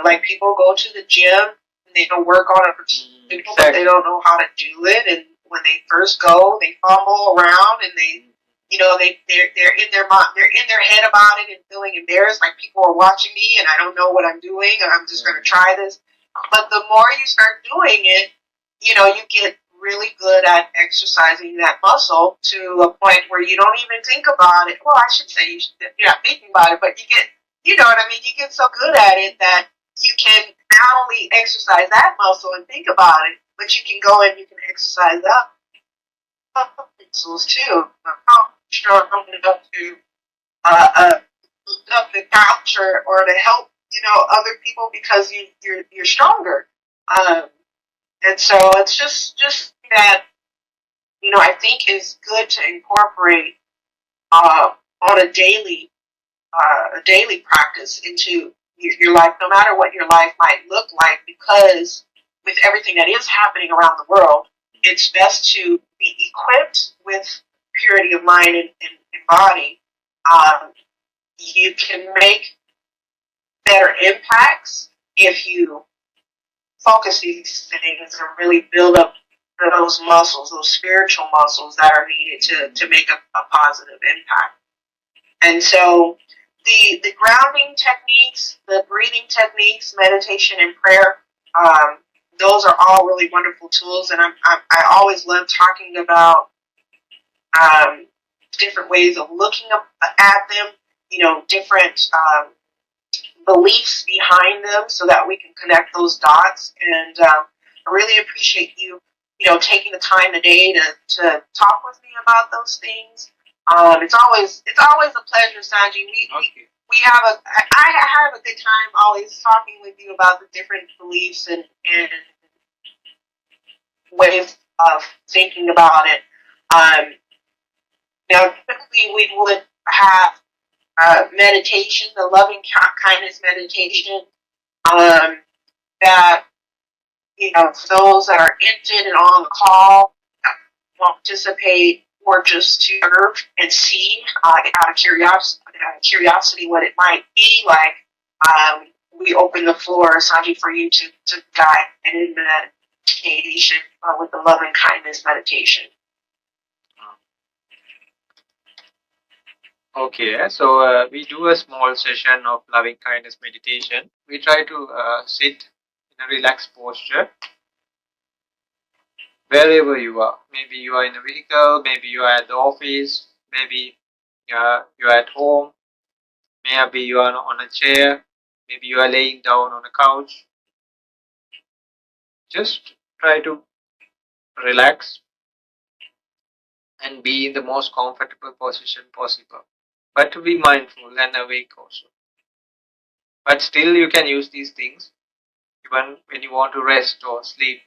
Like people go to the gym and they don't work on it for 2 people, but they don't know how to do it. And when they first go, they fumble around and they're in their head about it and feeling embarrassed, like people are watching me and I don't know what I'm doing and I'm just going to try this. But the more you start doing it, you get really good at exercising that muscle to a point where you don't even think about it. Well, I should say you're not thinking about it, but you get, you know what I mean? You get so good at it that you can not only exercise that muscle and think about it, but you can go and you can exercise that muscles too. Sure, coming up to up the couch or to help other people because you're stronger. And so it's just that I think is good to incorporate on a daily practice into your life, no matter what your life might look like, because with everything that is happening around the world, it's best to be equipped with purity of mind and body. You can make better impacts if you focus these things and really build up those muscles, those spiritual muscles that are needed to make a positive impact. And so the grounding techniques, the breathing techniques, meditation and prayer, those are all really wonderful tools. And I always love talking about different ways of looking at them, different beliefs behind them so that we can connect those dots. And I really appreciate you, taking the time today to talk with me about those things. It's always a pleasure, Sanji. We have I have a good time always talking with you about the different beliefs and ways of thinking about it. Typically we would have meditation, the loving kindness meditation, that those that are interested and on the call will participate or just to observe and see out of curiosity what it might be like. We open the floor, Sanji, for you to guide and in meditation with the loving kindness meditation. Okay, so we do a small session of loving kindness meditation. We try to sit in a relaxed posture wherever you are. Maybe you are in a vehicle, maybe you are at the office, maybe you are at home, maybe you are on a chair, maybe you are laying down on a couch. Just try to relax and be in the most comfortable position possible, but to be mindful and awake also. But still you can use these things even when you want to rest or sleep.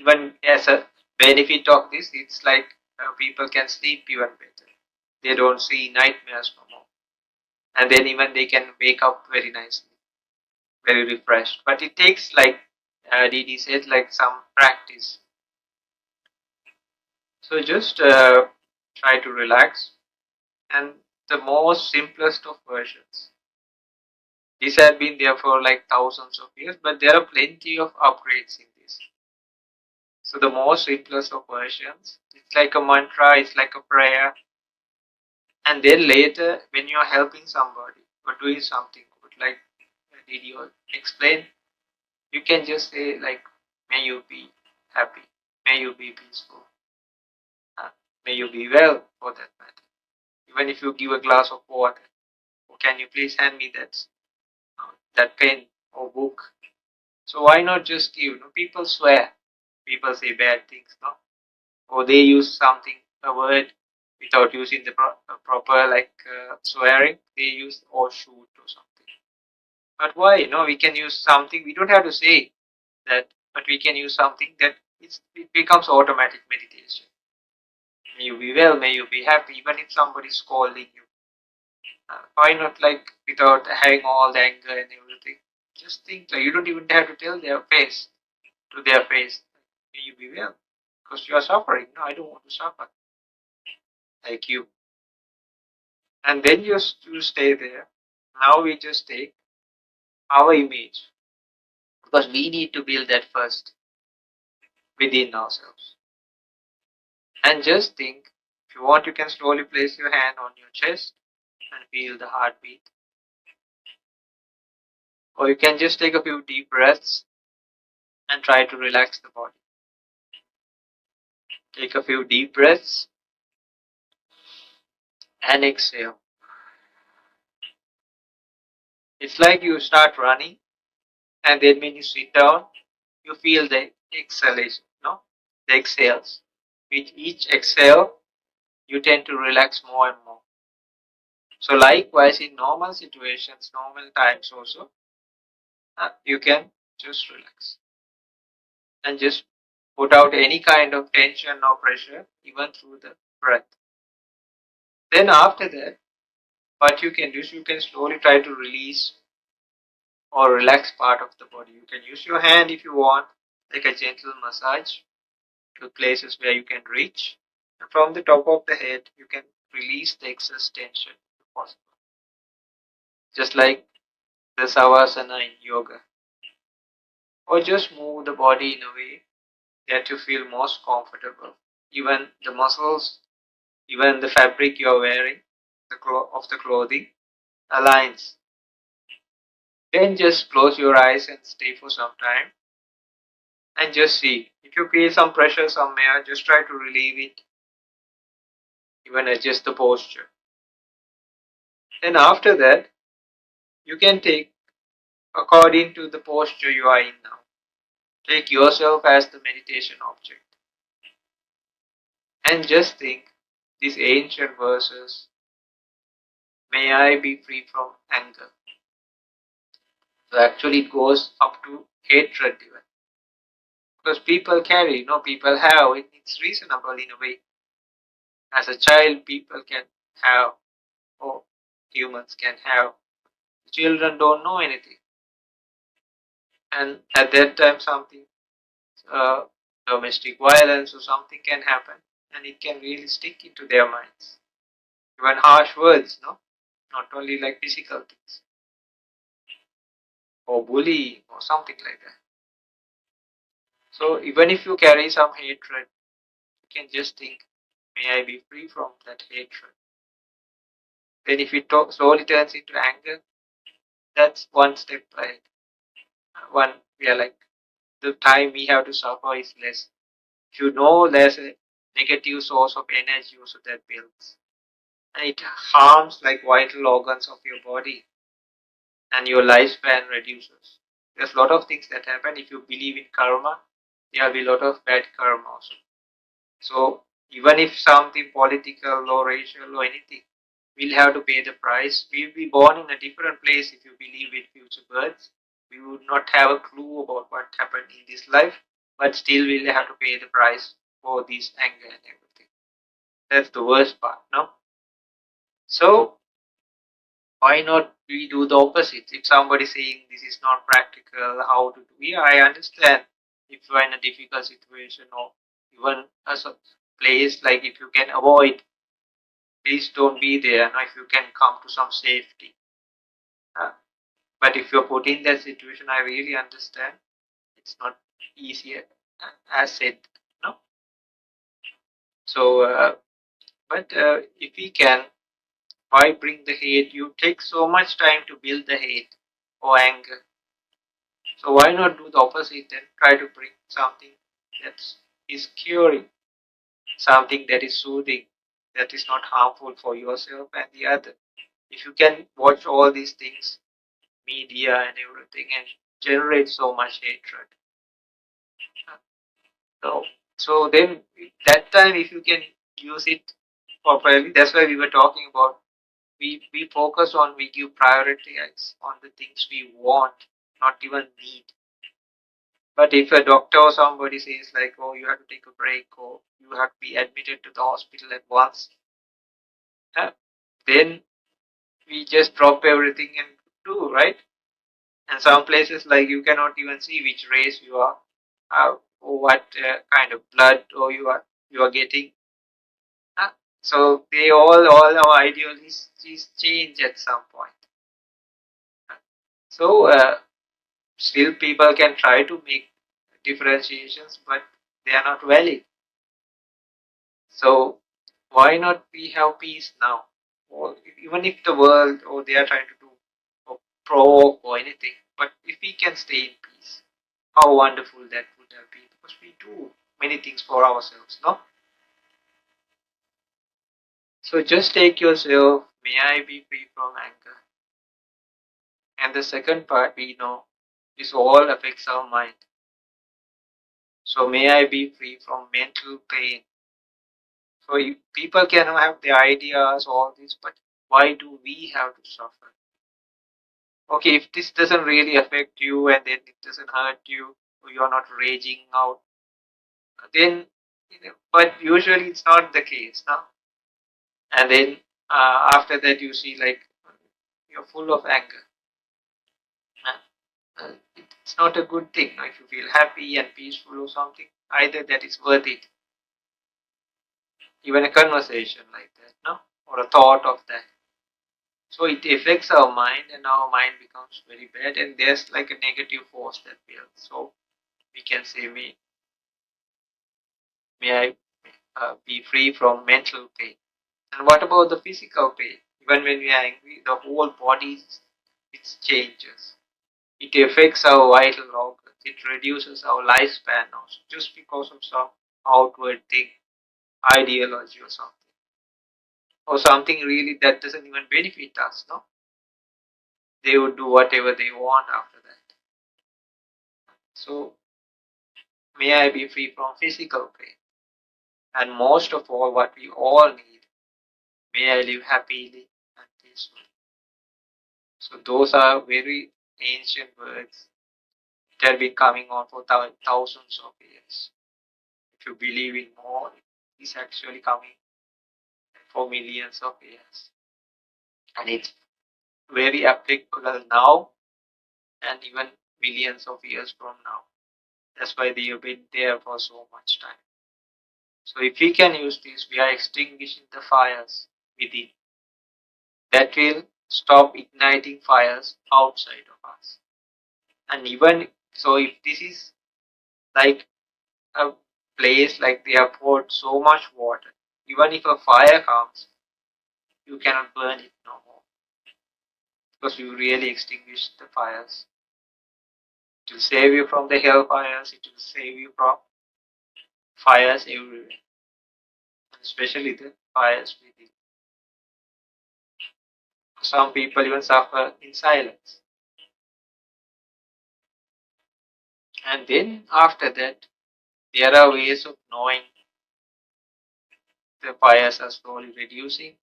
Even as a benefit of this, it's like people can sleep even better. They don't see nightmares no more. And then even they can wake up very nicely, very refreshed. But it takes, like DeeDee said, like some practice. So just try to relax. And the most simplest of versions. These have been there for like thousands of years, but there are plenty of upgrades in this. So the most simplest of versions, it's like a mantra, it's like a prayer. And then later, when you're helping somebody or doing something good, like DeeDee explain, you can just say like, may you be happy, may you be peaceful, uh, may you be well for that matter. Even if you give a glass of water, or can you please hand me that pen or book? So why not just give? No, people swear, people say bad things, no, or they use something, a word, without using the proper like swearing. They use or shoot or something. But why? No, we can use something. We don't have to say that, but we can use something that it becomes automatic meditation. May you be well, may you be happy, even if somebody's scolding you. Why not, like, without having all the anger and everything? Just think, like, you don't even have to tell their face, may you be well, because you are suffering. No, I don't want to suffer like you. And then you stay there. Now we just take our image, because we need to build that first within ourselves. And just think, if you want, you can slowly place your hand on your chest and feel the heartbeat. Or you can just take a few deep breaths and try to relax the body. Take a few deep breaths and exhale. It's like you start running, and then when you sit down, you feel the exhalation, no? The exhales. With each exhale, you tend to relax more and more. So likewise, in normal situations, normal times also, you can just relax and just put out any kind of tension or pressure, even through the breath. Then after that, what you can do is you can slowly try to release or relax part of the body. You can use your hand if you want, like a gentle massage to places where you can reach. And from the top of the head, you can release the excess tension if possible. Just like the savasana in yoga. Or just move the body in a way that you feel most comfortable. Even the muscles, even the fabric you're wearing, of the clothing aligns. Then just close your eyes and stay for some time and just see. If you feel some pressure somewhere, just try to relieve it, even adjust the posture. Then after that, you can take according to the posture you are in now. Take yourself as the meditation object and just think these ancient verses, may I be free from anger. So actually it goes up to hatred even. Because people carry, people have, it's reasonable in a way. As a child, people can have, or humans can have. Children don't know anything. And at that time, something, uh, domestic violence or something can happen, and it can really stick into their minds. Even harsh words, no? Not only like physical things, or bullying, or something like that. So even if you carry some hatred, you can just think, may I be free from that hatred. Then if it slowly turns into anger, that's one step ahead. One, we are like, the time we have to suffer is less. If you know there's a negative source of energy also that builds, and it harms like vital organs of your body, and your lifespan reduces. There's a lot of things that happen. If you believe in karma, there will be a lot of bad karma also. So even if something political or racial or anything, we'll have to pay the price. We'll be born in a different place if you believe in future births. We would not have a clue about what happened in this life, but still we'll have to pay the price for this anger and everything. That's the worst part, no? So why not we do the opposite? If somebody saying this is not practical, how to do? Yeah, I understand. If you are in a difficult situation or even as a place, like if you can avoid, please don't be there. Now, if you can come to some safety. Uh, but if you're put in that situation, I really understand. It's not easy as said. No. So, if we can, why bring the hate? You take so much time to build the hate or anger. So why not do the opposite and try to bring something that is curing, something that is soothing, that is not harmful for yourself and the other. If you can watch all these things, media and everything, and generate so much hatred, so then that time if you can use it properly, that's why we were talking about. We focus on, we give priority on the things we want, not even need. But if a doctor or somebody says like, oh, you have to take a break or you have to be admitted to the hospital at once, uh, then we just drop everything and do, right? And some places like you cannot even see which race you are, or what kind of blood or you are getting. Uh, so they all our ideologies change at some point. So still people can try to make differentiations, but they are not valid. So why not we have peace now? Or even if the world or they are trying to do or provoke or anything, but if we can stay in peace, how wonderful that would have been. Because we do many things for ourselves, no? So just take yourself, may I be free from anger. And the second part we know this all affects our mind. So may I be free from mental pain. So people can have their ideas, all this, but why do we have to suffer? Okay, if this doesn't really affect you and then it doesn't hurt you, or you're not raging out, then, but usually it's not the case, no? And then after that, you see like you're full of anger. It's not a good thing. No? If you feel happy and peaceful or something, either that is worth it. Even a conversation like that, no? Or a thought of that. So it affects our mind, and our mind becomes very bad, and there's like a negative force that builds. So we can say, may I be free from mental pain. And what about the physical pain? Even when we are angry, the whole body it changes. It affects our vital organs. It reduces our lifespan also, just because of some outward thing, ideology or something, or something really that doesn't even benefit us. No, they would do whatever they want after that. So may I be free from physical pain, and most of all, what we all need, may I live happily and peacefully. So those are very ancient words that have been coming on for thousands of years. If you believe in more, it's actually coming for millions of years. And it's very applicable now and even millions of years from now. That's why they have been there for so much time. So if we can use this, we are extinguishing the fires within. That will stop igniting fires outside of us. And even so, if this is like a place like they have poured so much water, even if a fire comes, you cannot burn it no more because you really extinguish the fires. It will save you from the hellfires, it will save you from fires everywhere, and especially the fires within. Some people even suffer in silence. And then after that, there are ways of knowing the fires are slowly reducing.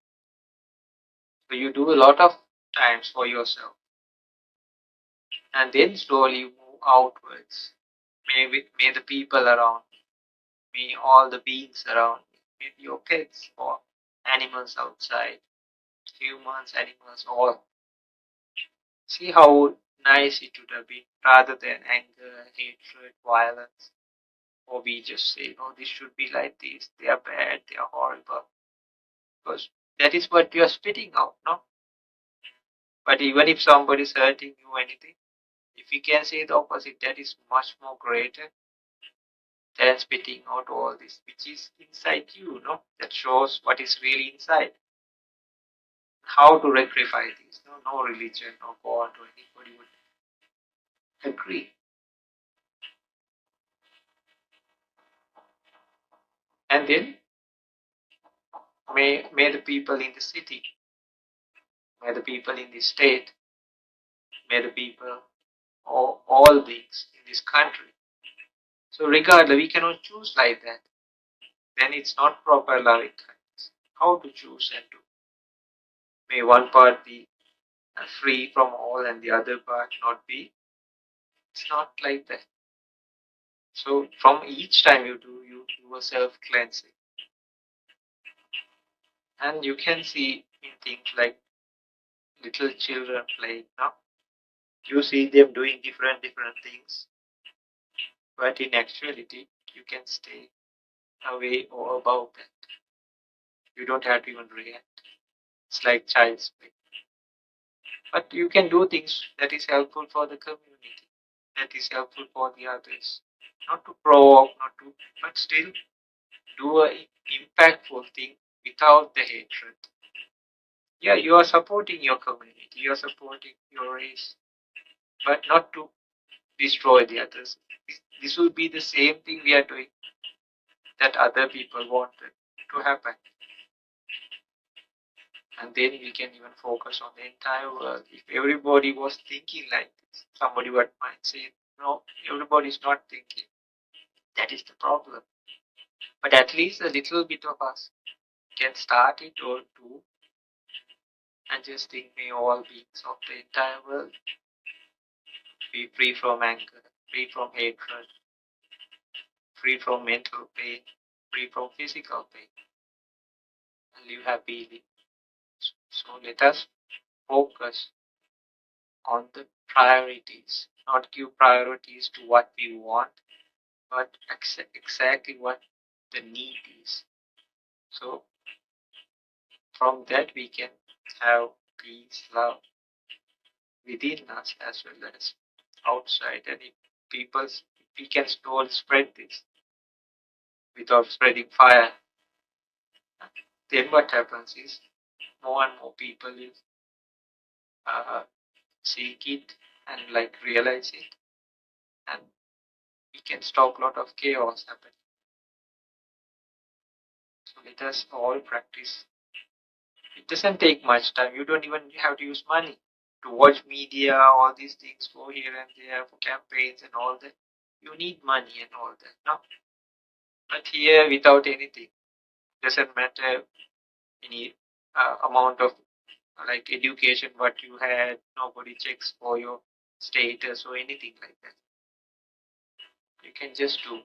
So you do a lot of times for yourself. and then slowly you move outwards. May the people around me, all the beings around me, maybe your kids or animals outside, humans, animals, all. See how nice it would have been rather than anger, hatred, violence. Or we just say, oh, this should be like this, they are bad, they are horrible. Because that is what you are spitting out, no? But even if somebody is hurting you or anything, if we can say the opposite, that is much more greater than spitting out all this, which is inside you, no? That shows what is really inside. How to rectify this? No, no religion, no God, or anybody would agree. And then may the people in the city, may the people in the state, may the people or all beings in this country. So regardless, we cannot choose like that. Then it's not proper loving kindness. How to choose and do? May one part be free from all and the other part not be. It's not like that. So from each time you do, you do a self-cleansing. And you can see in things like little children playing now. You see them doing different things. But in actuality, you can stay away or above that. You don't have to even react. It's like child's play. But you can do things that is helpful for the community, that is helpful for the others. Not to provoke, not to, but still do a impactful thing without the hatred. Yeah, you are supporting your community, you are supporting your race, but not to destroy the others. This will be the same thing we are doing that other people wanted to happen. And then we can even focus on the entire world. If everybody was thinking like this, somebody might say, no, everybody is not thinking. That is the problem. But at least a little bit of us can start it or do and just think, may all beings of the entire world be free from anger, free from hatred, free from mental pain, free from physical pain, and live happily. So let us focus on the priorities, not give priorities to what we want, but exactly what the need is. So from that we can have peace, love within us as well as outside. And if we can slowly spread this without spreading fire, then what happens is more and more people will seek it and like realize it, and we can stop a lot of chaos happening. So let us all practice. It doesn't take much time. You don't even have to use money to watch media, all these things, go here and there for campaigns and all that. You need money and all that. No, but here without anything, doesn't matter any amount of like education what you had. Nobody checks for your status or anything like that. You can just do.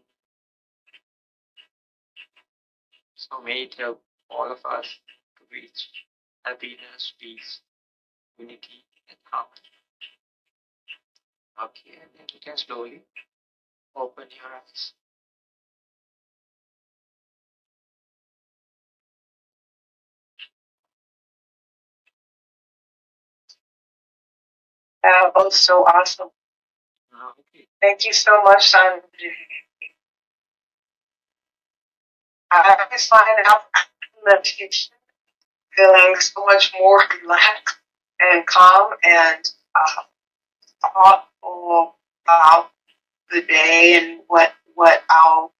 So may it help all of us to reach happiness, peace, unity, and harmony. Okay, and then you can slowly open your eyes. That was so awesome. Okay. Thank you so much, Simon. I always find out meditation feeling so much more relaxed and calm and thoughtful about the day and what I'll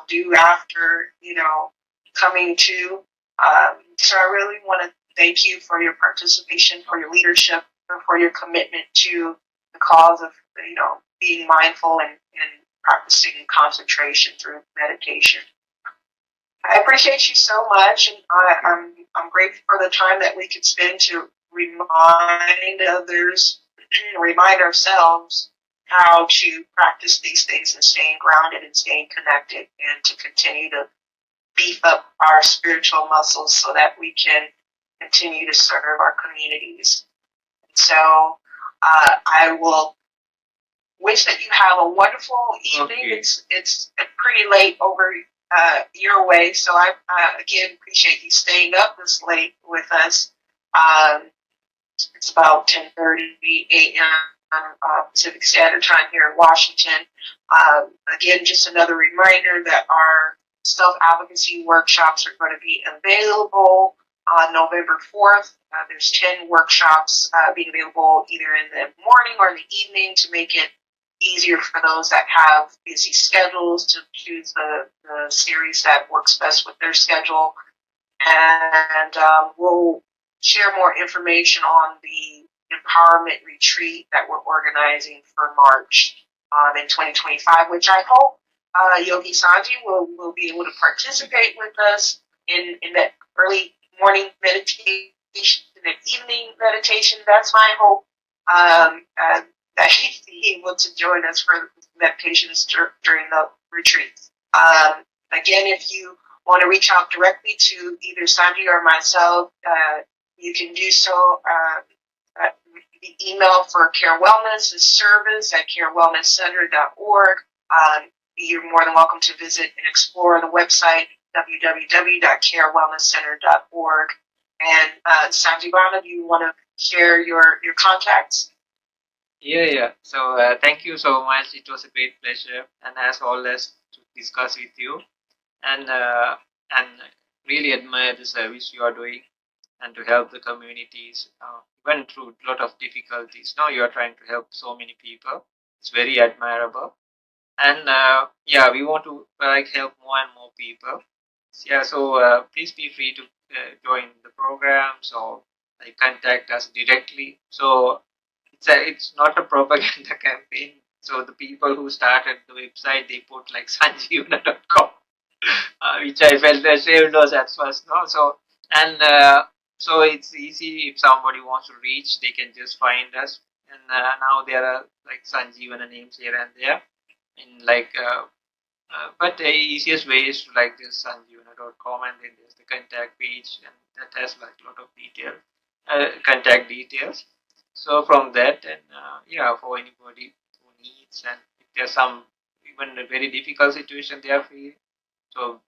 do after coming to. So I really want to thank you for your participation, for your leadership, and for your commitment to the cause of being mindful and practicing concentration through meditation. I appreciate you so much, and I'm grateful for the time that we could spend to remind others remind ourselves how to practice these things and staying grounded and staying connected, and to continue to beef up our spiritual muscles so that we can continue to serve our communities. So I will wish that you have a wonderful evening. Okay. It's pretty late over your way, so I again appreciate you staying up this late with us. It's about 10:30 a.m. Pacific Standard Time here in Washington. Again, just another reminder that our self-advocacy workshops are going to be available on November 4th. There's 10 workshops being available either in the morning or in the evening to make it easier for those that have busy schedules to choose the series that works best with their schedule. And we'll share more information on the empowerment retreat that we're organizing for March in 2025, which I hope Yogi Sanji will be able to participate with us in that early morning meditation and evening meditation. That's my hope, that he'd be able to join us for meditations during the retreats. Again, if you want to reach out directly to either Sanji or myself, you can do so. The email for C.A.R.E Wellness is service@carewellnesscenter.org. You're more than welcome to visit and explore the website, www.carewellnesscenter.org. And Sanji Bana, do you want to share your contacts? Yeah. So thank you so much. It was a great pleasure, and as always, to discuss with you, and really admire the service you are doing, and to help the communities, even through a lot of difficulties. Now you are trying to help so many people. It's very admirable, and we want to help more and more people. Yeah, so please be free to join the programs or contact us directly. So it's not a propaganda campaign. So the people who started the website, they put like sanjeevana.com, which I felt ashamed of at first. No, so and so it's easy if somebody wants to reach, they can just find us. And now there are like Sanjeevana names here and there, in but the easiest way is to like this sanjeevana.com, and then there's the contact page, and that has like a lot of contact details. So from that, and for anybody who needs, and if there's some even a very difficult situation, they are free, so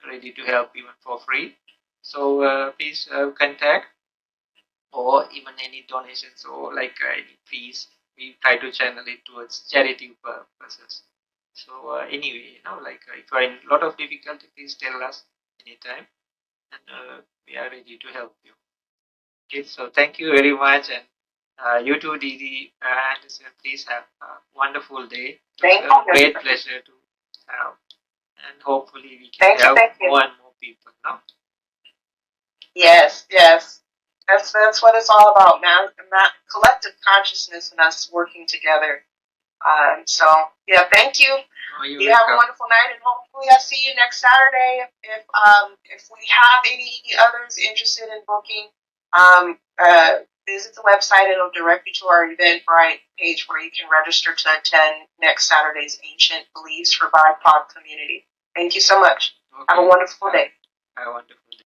ready to help even for free. So please contact, or even any donations or any fees. We try to channel it towards charity purposes. So anyway, if you're in a lot of difficulty, please tell us anytime, and we are ready to help you. Okay, so thank you very much, and you too, DeeDee Anderson. Please have a wonderful day. Thank It was a you. great pleasure to have, and hopefully we can help more and more people. No? Yes. That's what it's all about, man. That collective consciousness and us working together. So yeah, thank you. You have a wonderful night, and hopefully I see you next Saturday. If we have any others interested in booking, visit the website. It'll direct you to our Eventbrite page where you can register to attend next Saturday's Ancient Beliefs for BIPOC community. Thank you so much. Okay. Have a wonderful day. Have a wonderful day.